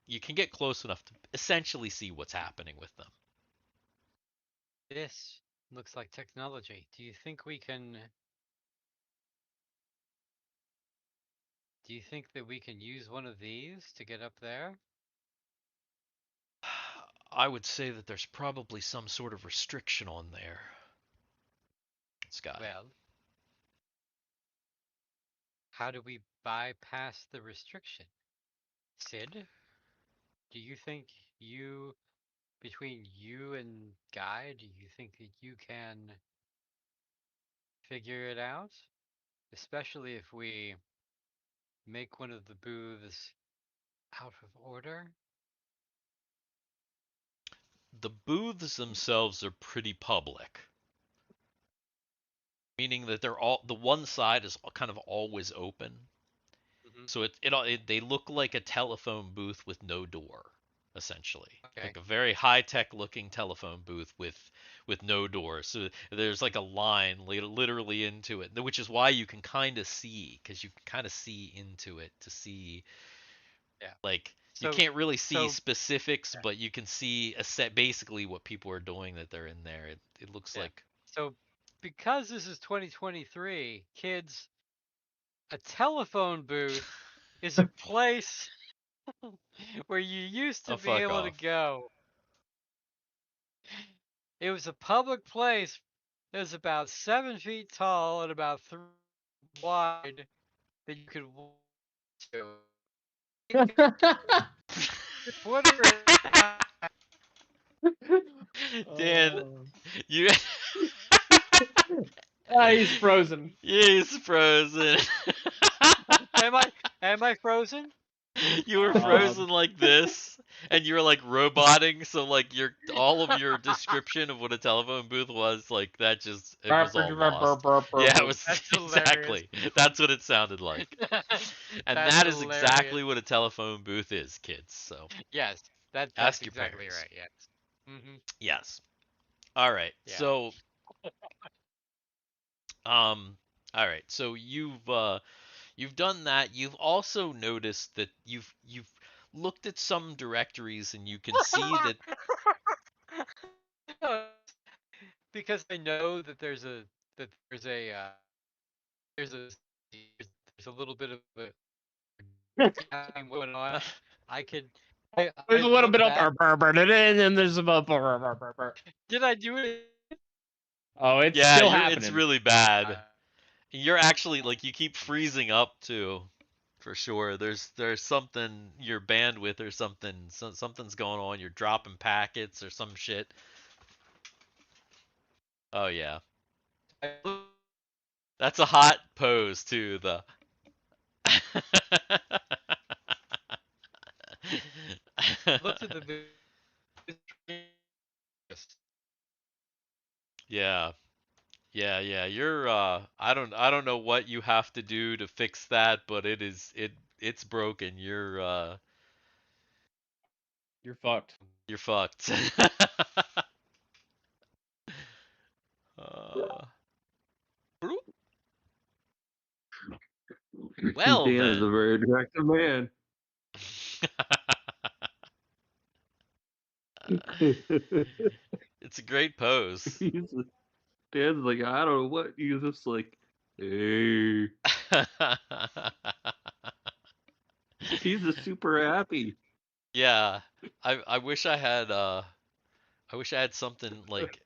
you can get close enough to essentially see what's happening with them. This looks like technology. Do you think that we can use one of these to get up there? I would say that there's probably some sort of restriction on there. Scott. Well, how do we bypass the restriction? Sid, do you think between you and Guy, do you think that you can figure it out? Especially if we make one of the booths out of order? The booths themselves are pretty public, meaning that the one side is kind of always open. Mm-hmm. So they look like a telephone booth with no door. essentially. Okay. Like a very high-tech looking telephone booth with no doors. So there's like a line literally into it, which is why you can kind of see, because you can kind of see into it to see. Yeah. Like you So can't really see so specifics, but you can see a set basically what people are doing that they're in there. It looks yeah. like So because this is 2023, kids, a telephone booth is a place where you used to oh be fuck able to off. go. It was a public place that was about 7 feet tall and about 3 wide that you could walk to. Twitter. Dan, Oh. you He's frozen. he's frozen. Am I frozen? You were frozen like this, and you were like roboting. So like all of your description of what a telephone booth was, like that just it was all lost. Yeah, it was That's hilarious. exactly. That's what it sounded like, and That's that is hilarious. exactly what a telephone booth is, kids. So Yes, that's ask your exactly parents. right. Yes. Mm-hmm. Yes. All right. Yeah. So all right. So you've done that. You've also noticed that you've looked at some directories and you can see that Because I know that there's a there's a there's a little bit of a game going on. I could There's a I little look bit of back. and then there's about Did I do it? Oh, it's yeah, still it's happening. really bad. You're actually like you keep freezing up too, for sure. There's something your bandwidth or something something's going on. You're dropping packets or some shit. Oh yeah, that's a hot pose too. The Looked at the video. yeah. Yeah. You're I don't know what you have to do to fix that, but it's broken. You're fucked. You're fucked. uh, well Dan is a then. very attractive man. It's a great pose. Dan's like, I don't know what. He's just like, hey. He's just super happy. Yeah. I wish I had something like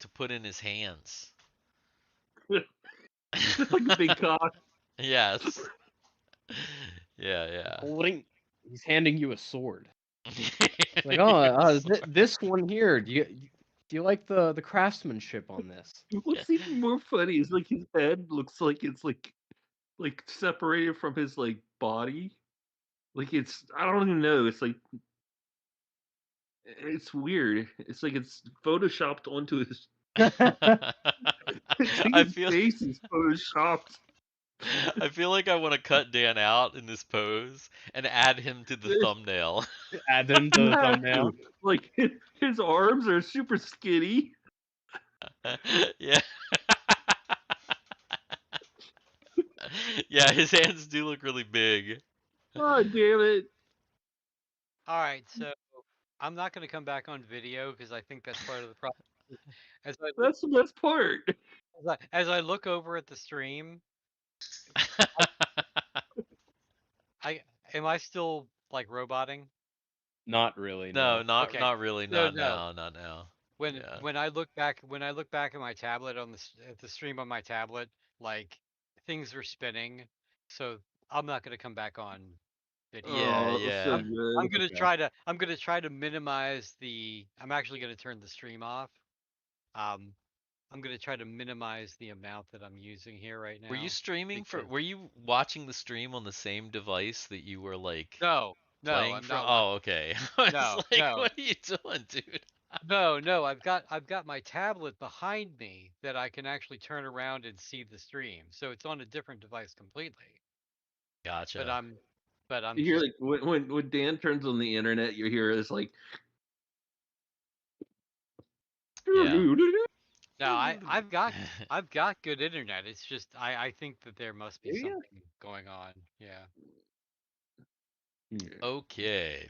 to put in his hands. Like a big cock. Yes. Yeah. He's handing you a sword. It's like, oh, this one here. Do you like the craftsmanship on this? What's even more funny is like his head looks like it's like separated from his like body. Like it's I don't even know. It's like it's weird. It's like it's photoshopped onto his. It's like I his feel face is photoshopped. I feel like I want to cut Dan out in this pose and add him to the thumbnail. Add them to the thumbnail. Like his arms are super skinny. Yeah. Yeah, his hands do look really big. Oh damn it! All right, so I'm not going to come back on video because I think that's part of the problem. That's the best part. As I look over at the stream, am I still like roboting? Not really. No, not Okay. not really. No, Not no. now. Not now. When Yeah. when I look back at my tablet at the stream on my tablet, like things were spinning, so I'm not going to come back on video. Yeah, Oh, yeah. so good. I'm gonna try to minimize the. I'm actually gonna turn the stream off. I'm gonna try to minimize the amount that I'm using here right now. Were you streaming because- were you watching the stream on the same device that you were like No, playing I'm from? not. Oh, okay. I was No, like, no. what are you doing, dude? No. I've got my tablet behind me that I can actually turn around and see the stream. So it's on a different device completely. Gotcha. But I'm You hear just like when Dan turns on the internet, you hear it's like. Yeah. no, I've got good internet. It's just I think that there must be Yeah. something going on. Yeah. Okay.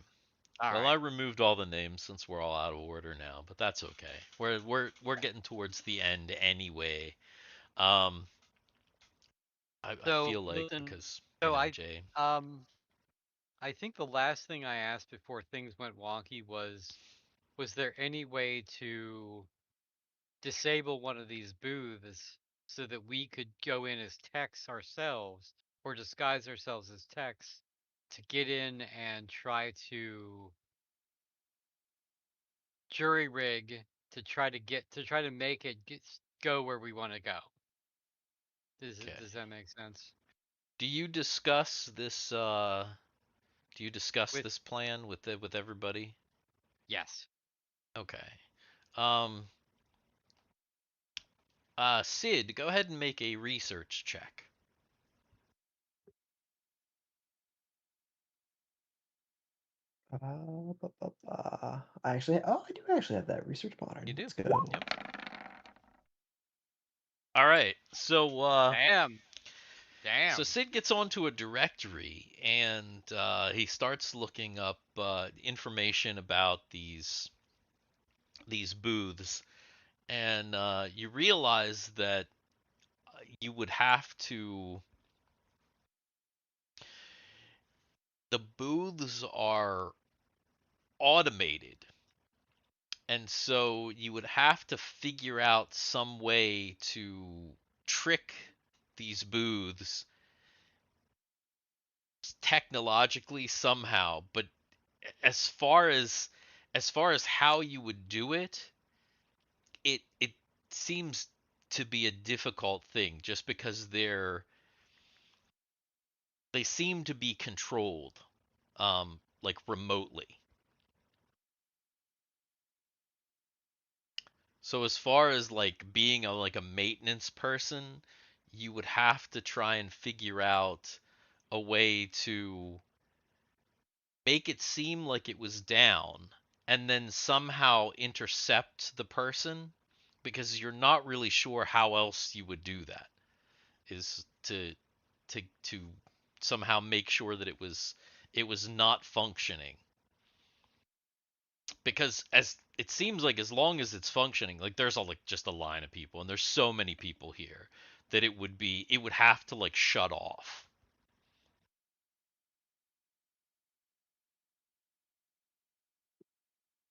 All Well, I right. removed all the names since we're all out of order now, but that's okay. We're getting towards the end anyway. Um, I So feel like listen. because So Jay. I think the last thing I asked before things went wonky was there any way to disable one of these booths so that we could go in as techs ourselves or disguise ourselves as techs to get in and try to jury rig to try to make it go where we want to go. Okay. Does that make sense? Do you discuss this? Do you discuss With this plan with everybody? yes. Okay. Um. Sid, go ahead and make a research check. I actually, I do actually have that research modern. You do. Let's go. Yep. All right. So Damn. Sid gets onto a directory and he starts looking up information about these booths, and you realize that you would have to. The booths are automated, and so you would have to figure out some way to trick these booths technologically somehow. But as far as how you would do it, it seems to be a difficult thing just because they seem to be controlled like remotely. So as far as like being a maintenance person, you would have to try and figure out a way to make it seem like it was down and then somehow intercept the person, because you're not really sure how else you would do that, is to somehow make sure that it was not functioning, because as it seems like as long as it's functioning, like there's like just a line of people and there's so many people here that it would have to like shut off.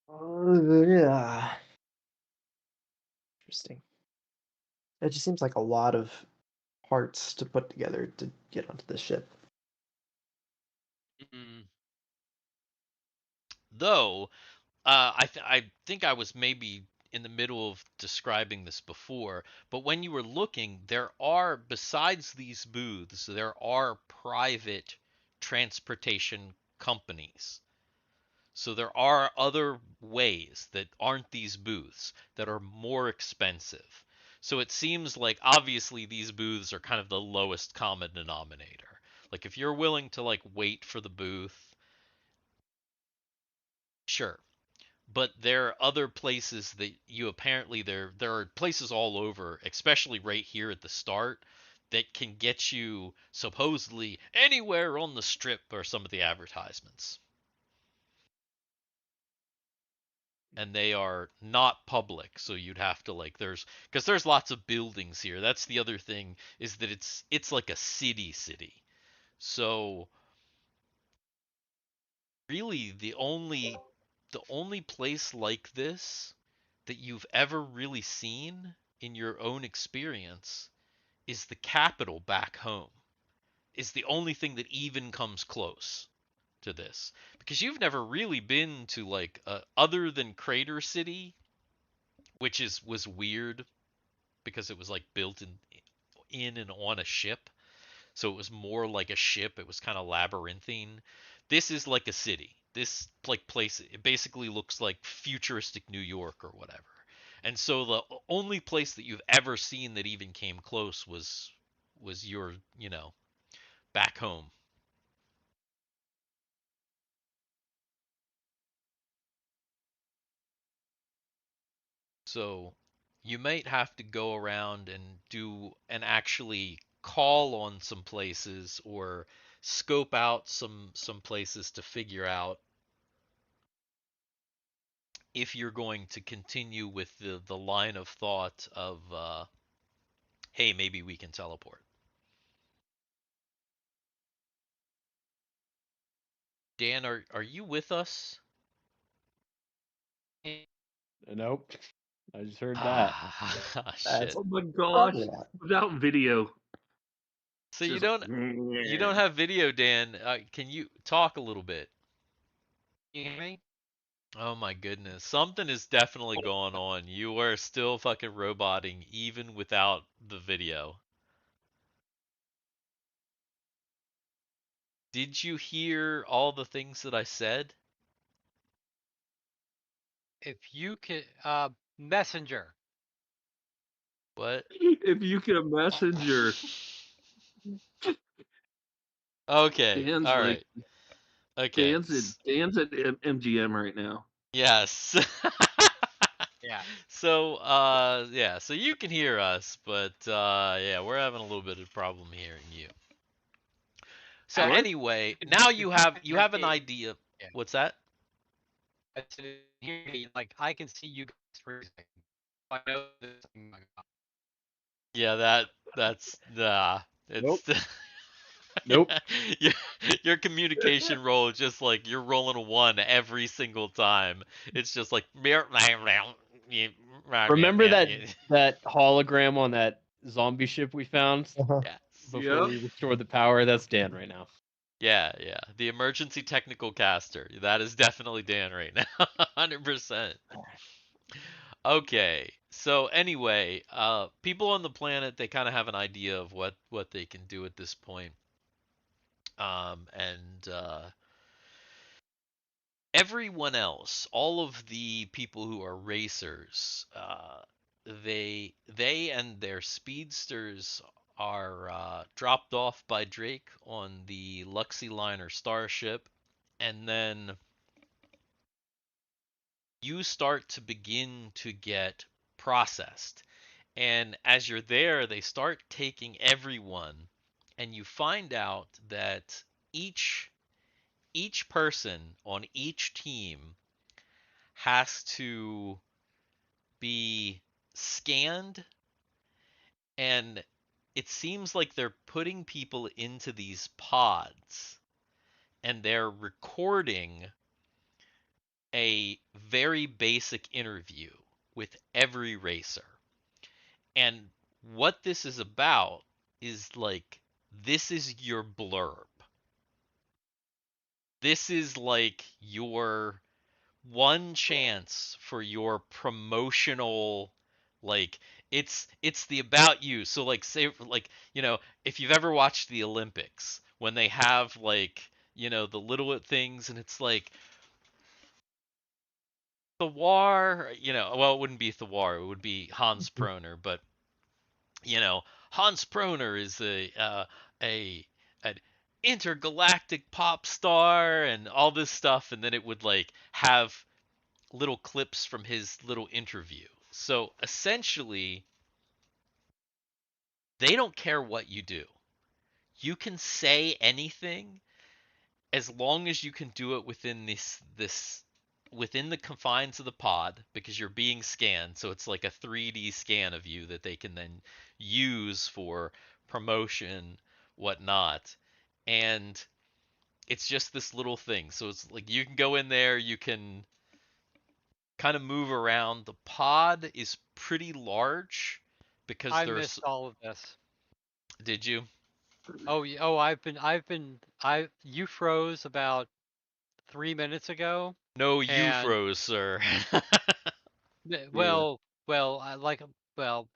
Yeah. Interesting. It just seems like a lot of parts to put together to get onto this ship. Mm. Though I think I was maybe in the middle of describing this before, but when you were looking, there are, besides these booths, there are private transportation companies. So there are other ways that aren't these booths that are more expensive. So it seems like obviously these booths are kind of the lowest common denominator. Like if you're willing to like wait for the booth, sure. But there are other places that you apparently there are places all over, especially right here at the start, that can get you supposedly anywhere on the strip or some of the advertisements. And they are not public, so you'd have to like because there's lots of buildings here. That's the other thing, is that it's like a city. So really the only place like this that you've ever really seen in your own experience is the capital back home. Is the only thing that even comes close to this, because you've never really been to like other than Crater City, which was weird because it was like built in and on a ship. So it was more like a ship. It was kind of labyrinthine. This is like a city. This like place, it basically looks like futuristic New York or whatever. And so the only place that you've ever seen that even came close was your, back home. So you might have to go around and actually call on some places or scope out some places to figure out if you're going to continue with the line of thought of hey, maybe we can teleport. Dan, are you with us? Nope. I just heard that. Ah, That's shit. Oh my probably gosh! not. Without video. So Just you don't have video, Dan. Can you talk a little bit? You hear me? Oh my goodness. Something is definitely going on. You are still fucking roboting even without the video. Did you hear all the things that I said? If you could, messenger. What? if you can messenger. Okay. Dan's All like right. Okay. Dan's at MGM right now. Yes. Yeah. So yeah, so you can hear us, but yeah, we're having a little bit of problem hearing you. So What? anyway, now you have an idea. Yeah. What's that? I said, hear me, like I can see you guys freezing. I know there's something going on. Yeah, that's it's Nope. Nope. yeah, your communication roll is just like you're rolling a 1 every single time. It's just like Remember that hologram on that zombie ship we found Uh-huh. Yes. before Yep. we restored the power? That's Dan right now. Yeah, yeah. The emergency technical caster. That is definitely Dan right now. 100%. Okay. So anyway, people on the planet, they kind of have an idea of what they can do at this point. And everyone else, all of the people who are racers, they and their speedsters are dropped off by Drake on the Luxi liner starship, and then you start to begin to get processed. And as you're there, they start taking everyone, and you find out that each person on each team has to be scanned, and it seems like they're putting people into these pods and they're recording a very basic interview with every racer. And what this is about is like, this is your blurb. This is like your one chance for your promotional, like, it's the about you. So like, say, like, if you've ever watched the Olympics, when they have like, the little things, and it's like Thiwar, well, it wouldn't be Thiwar, it would be Hans Proner, but Hans Proner is a an intergalactic pop star and all this stuff, and then it would like have little clips from his little interview. So essentially, they don't care what you do. You can say anything as long as you can do it within this within the confines of the pod, because you're being scanned. So it's like a 3D scan of you that they can then use for promotion, whatnot. And it's just this little thing. So it's like you can go in there, you can kind of move around. The pod is pretty large because I there's. missed all of this. Did you? Oh, you froze about 3 minutes ago, No, you and froze, sir. well, well, Yes.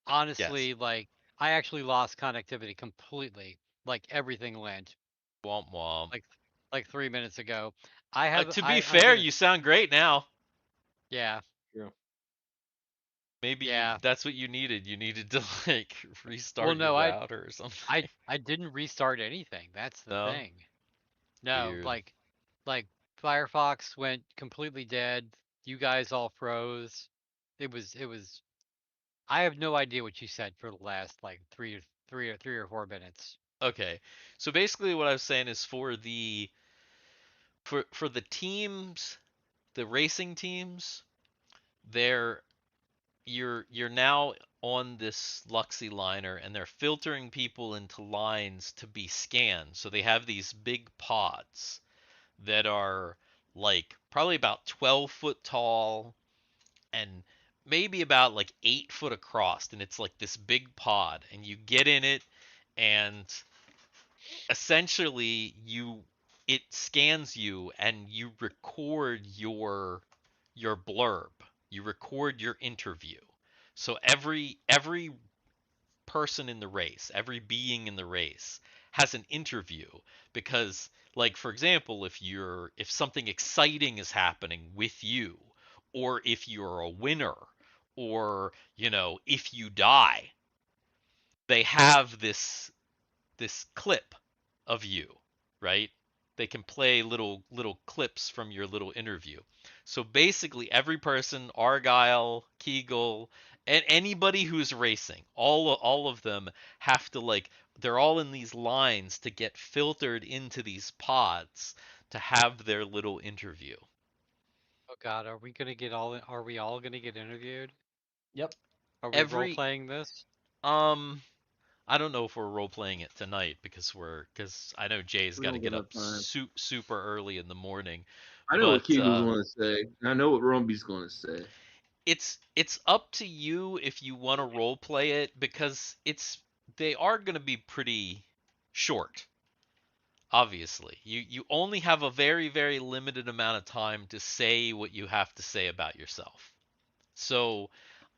honestly, like I actually lost connectivity completely. Like everything went Womp womp. like 3 minutes ago. I have To be I'm fair, gonna you sound great now. yeah Maybe yeah. that's what you needed. You needed to like Well, restart your no, I router or something. I I didn't restart anything. That's the No? thing. No, Weird. like Firefox went completely dead. You guys all froze, It was. I have no idea what you said for the last like three or 4 minutes. Okay. So basically what I was saying is for the teams, the racing teams, they're you're now on this Luxi liner and they're filtering people into lines to be scanned. So they have these big pods that are like probably about 12 foot tall and maybe about like 8 foot across, and it's like this big pod, and you get in it, and essentially it scans you and you record your blurb. You record your interview. So every person in the race, every being in the race has an interview because like for example, if something exciting is happening with you or if you're a winner or, if you die, they have this clip of you, right? They can play little clips from your little interview. So basically, every person, Argyle, Kegel, and anybody who's racing, all of them have to they're all in these lines to get filtered into these pods to have their little interview. Oh God, are we gonna get all? Are we all gonna get interviewed? Yep. Are we role Every playing this? um I don't know if we're role playing it tonight because I know Jay's We got to don't get get up enough time. super early in the morning. I know what But Keegan's going to say. And I know what Rumby's going to say. it's up to you if you want to role play it because they are going to be pretty short. Obviously, you only have a very limited amount of time to say what you have to say about yourself. So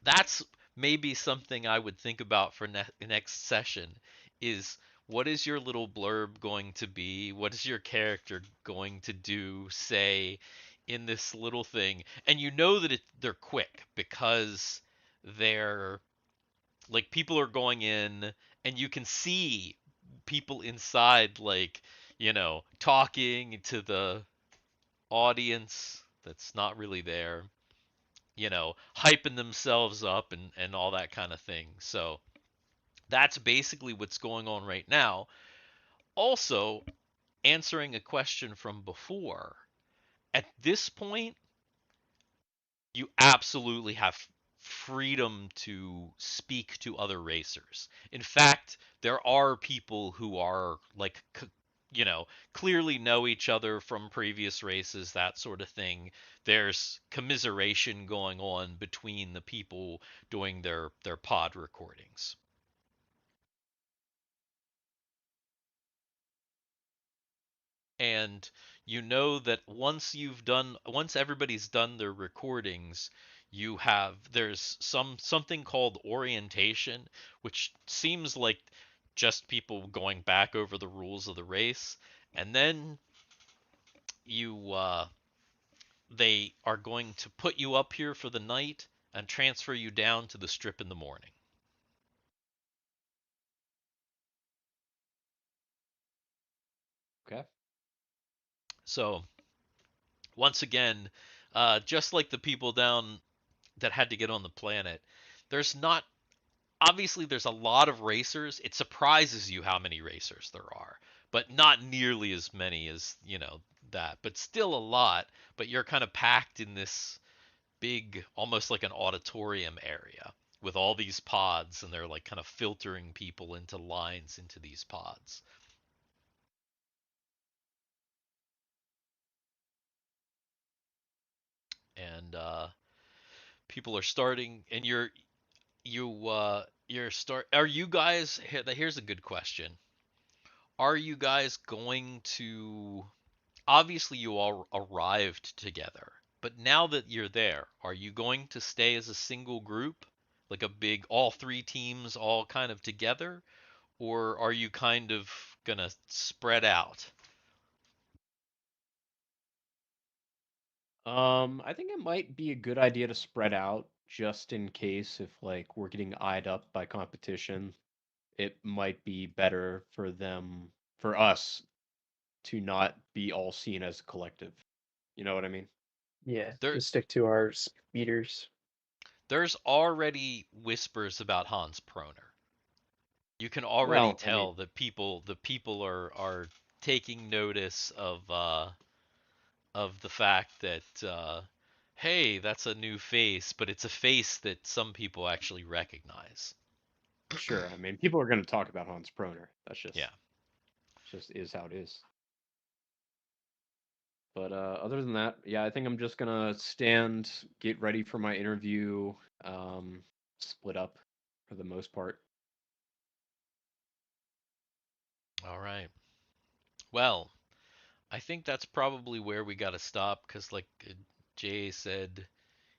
that's maybe something I would think about for next session is what is your little blurb going to be? What is your character going to do, say, in this little thing? And you know that they're quick because they're like people are going in and you can see people inside talking to the audience that's not really there, hyping themselves up and all that kind of thing. So that's basically what's going on right now. Also, answering a question from before, at this point, you absolutely have freedom to speak to other racers. In fact, there are people who are clearly know each other from previous races, that sort of thing. There's commiseration going on between the people doing their pod recordings. And you know that once everybody's done their recordings, there's something called orientation, which seems like just people going back over the rules of the race, and then you they are going to put you up here for the night and transfer you down to the strip in the morning. Okay. So once again, just like the people down that had to get on the planet, there's not obviously there's a lot of racers. It surprises you how many racers there are, but not nearly as many as, that. But still a lot, but you're kind of packed in this big almost like an auditorium area with all these pods and they're like kind of filtering people into lines into these pods. And people are starting and are you guys here's a good question. Are you guys going to obviously you all arrived together, but now that you're there, are you going to stay as a single group, like a big all three teams all kind of together, or are you kind of gonna spread out? I think it might be a good idea to spread out just in case if like we're getting eyed up by competition. It might be better for us to not be all seen as a collective. You know what I mean? Yeah, There just stick to our speeders. there's already whispers about Hans Proner. You can already tell that the people are taking notice of the fact that hey, that's a new face, but it's a face that some people actually recognize. Sure. I mean, people are going to talk about Hans Proner. That's just is how it is. But other than that, yeah, I think I'm just gonna stand, get ready for my interview, split up for the most part. All right. Well, I think that's probably where we got to stop because, like Jay said,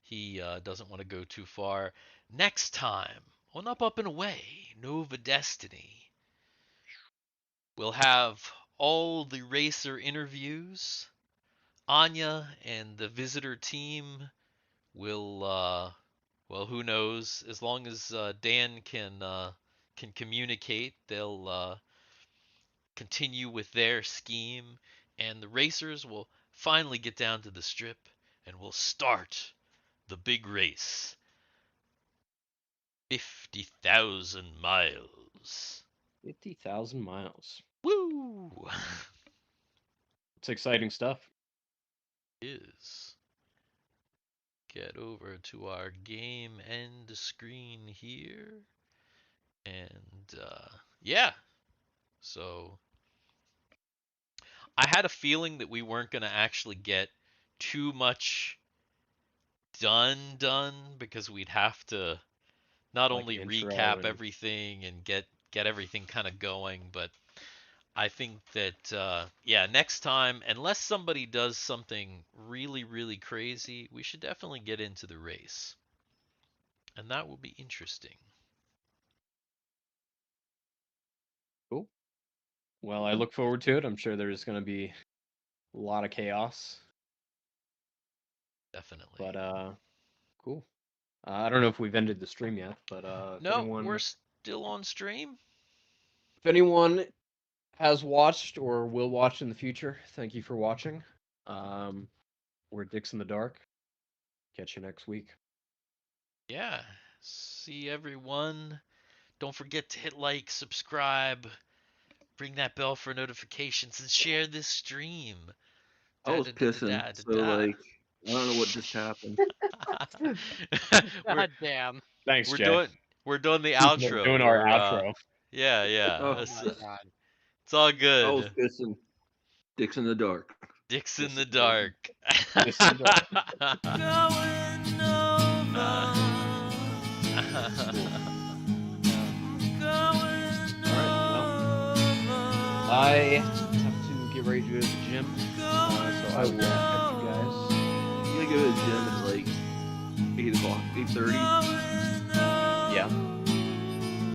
he doesn't want to go too far. Next time on Up and Away, Nova Destiny, we'll have all the racer interviews. Anya and the visitor team will, well, who knows? As long as Dan can communicate, they'll continue with their scheme, and the racers will finally get down to the strip, and we'll start the big race. 50,000 miles. 50,000 miles. Woo! It's exciting stuff. It is. Get over to our game end screen here. And, yeah. So, I had a feeling that we weren't going to actually get too much done because we'd have to not Like only intro recap and- everything and get everything kind of going, but I think that yeah, next time, unless somebody does something really, really crazy, we should definitely get into the race. And that will be interesting. Cool. Well, I look forward to it. I'm sure there's going to be a lot of chaos. Definitely. But cool. I don't know if we've ended the stream yet, but no, we're still on stream. If anyone has watched or will watch in the future, thank you for watching. We're Dix in the Dark. Catch you next week. Yeah. See everyone. Don't forget to hit like, subscribe, ring that bell for notifications, and share this stream. I was pissing, so like I don't know what just happened. God damn. Thanks, we're Jay. we're doing the outro. We're doing our outro. Yeah, yeah. Oh my God. It's all good. I was pissing. Dix in the Dark. Dix in the dark. Dix in the dark. I have to get ready to go to the gym, so I will catch you guys. I'm gonna go to the gym at like 8 o'clock, 8:30. Yeah.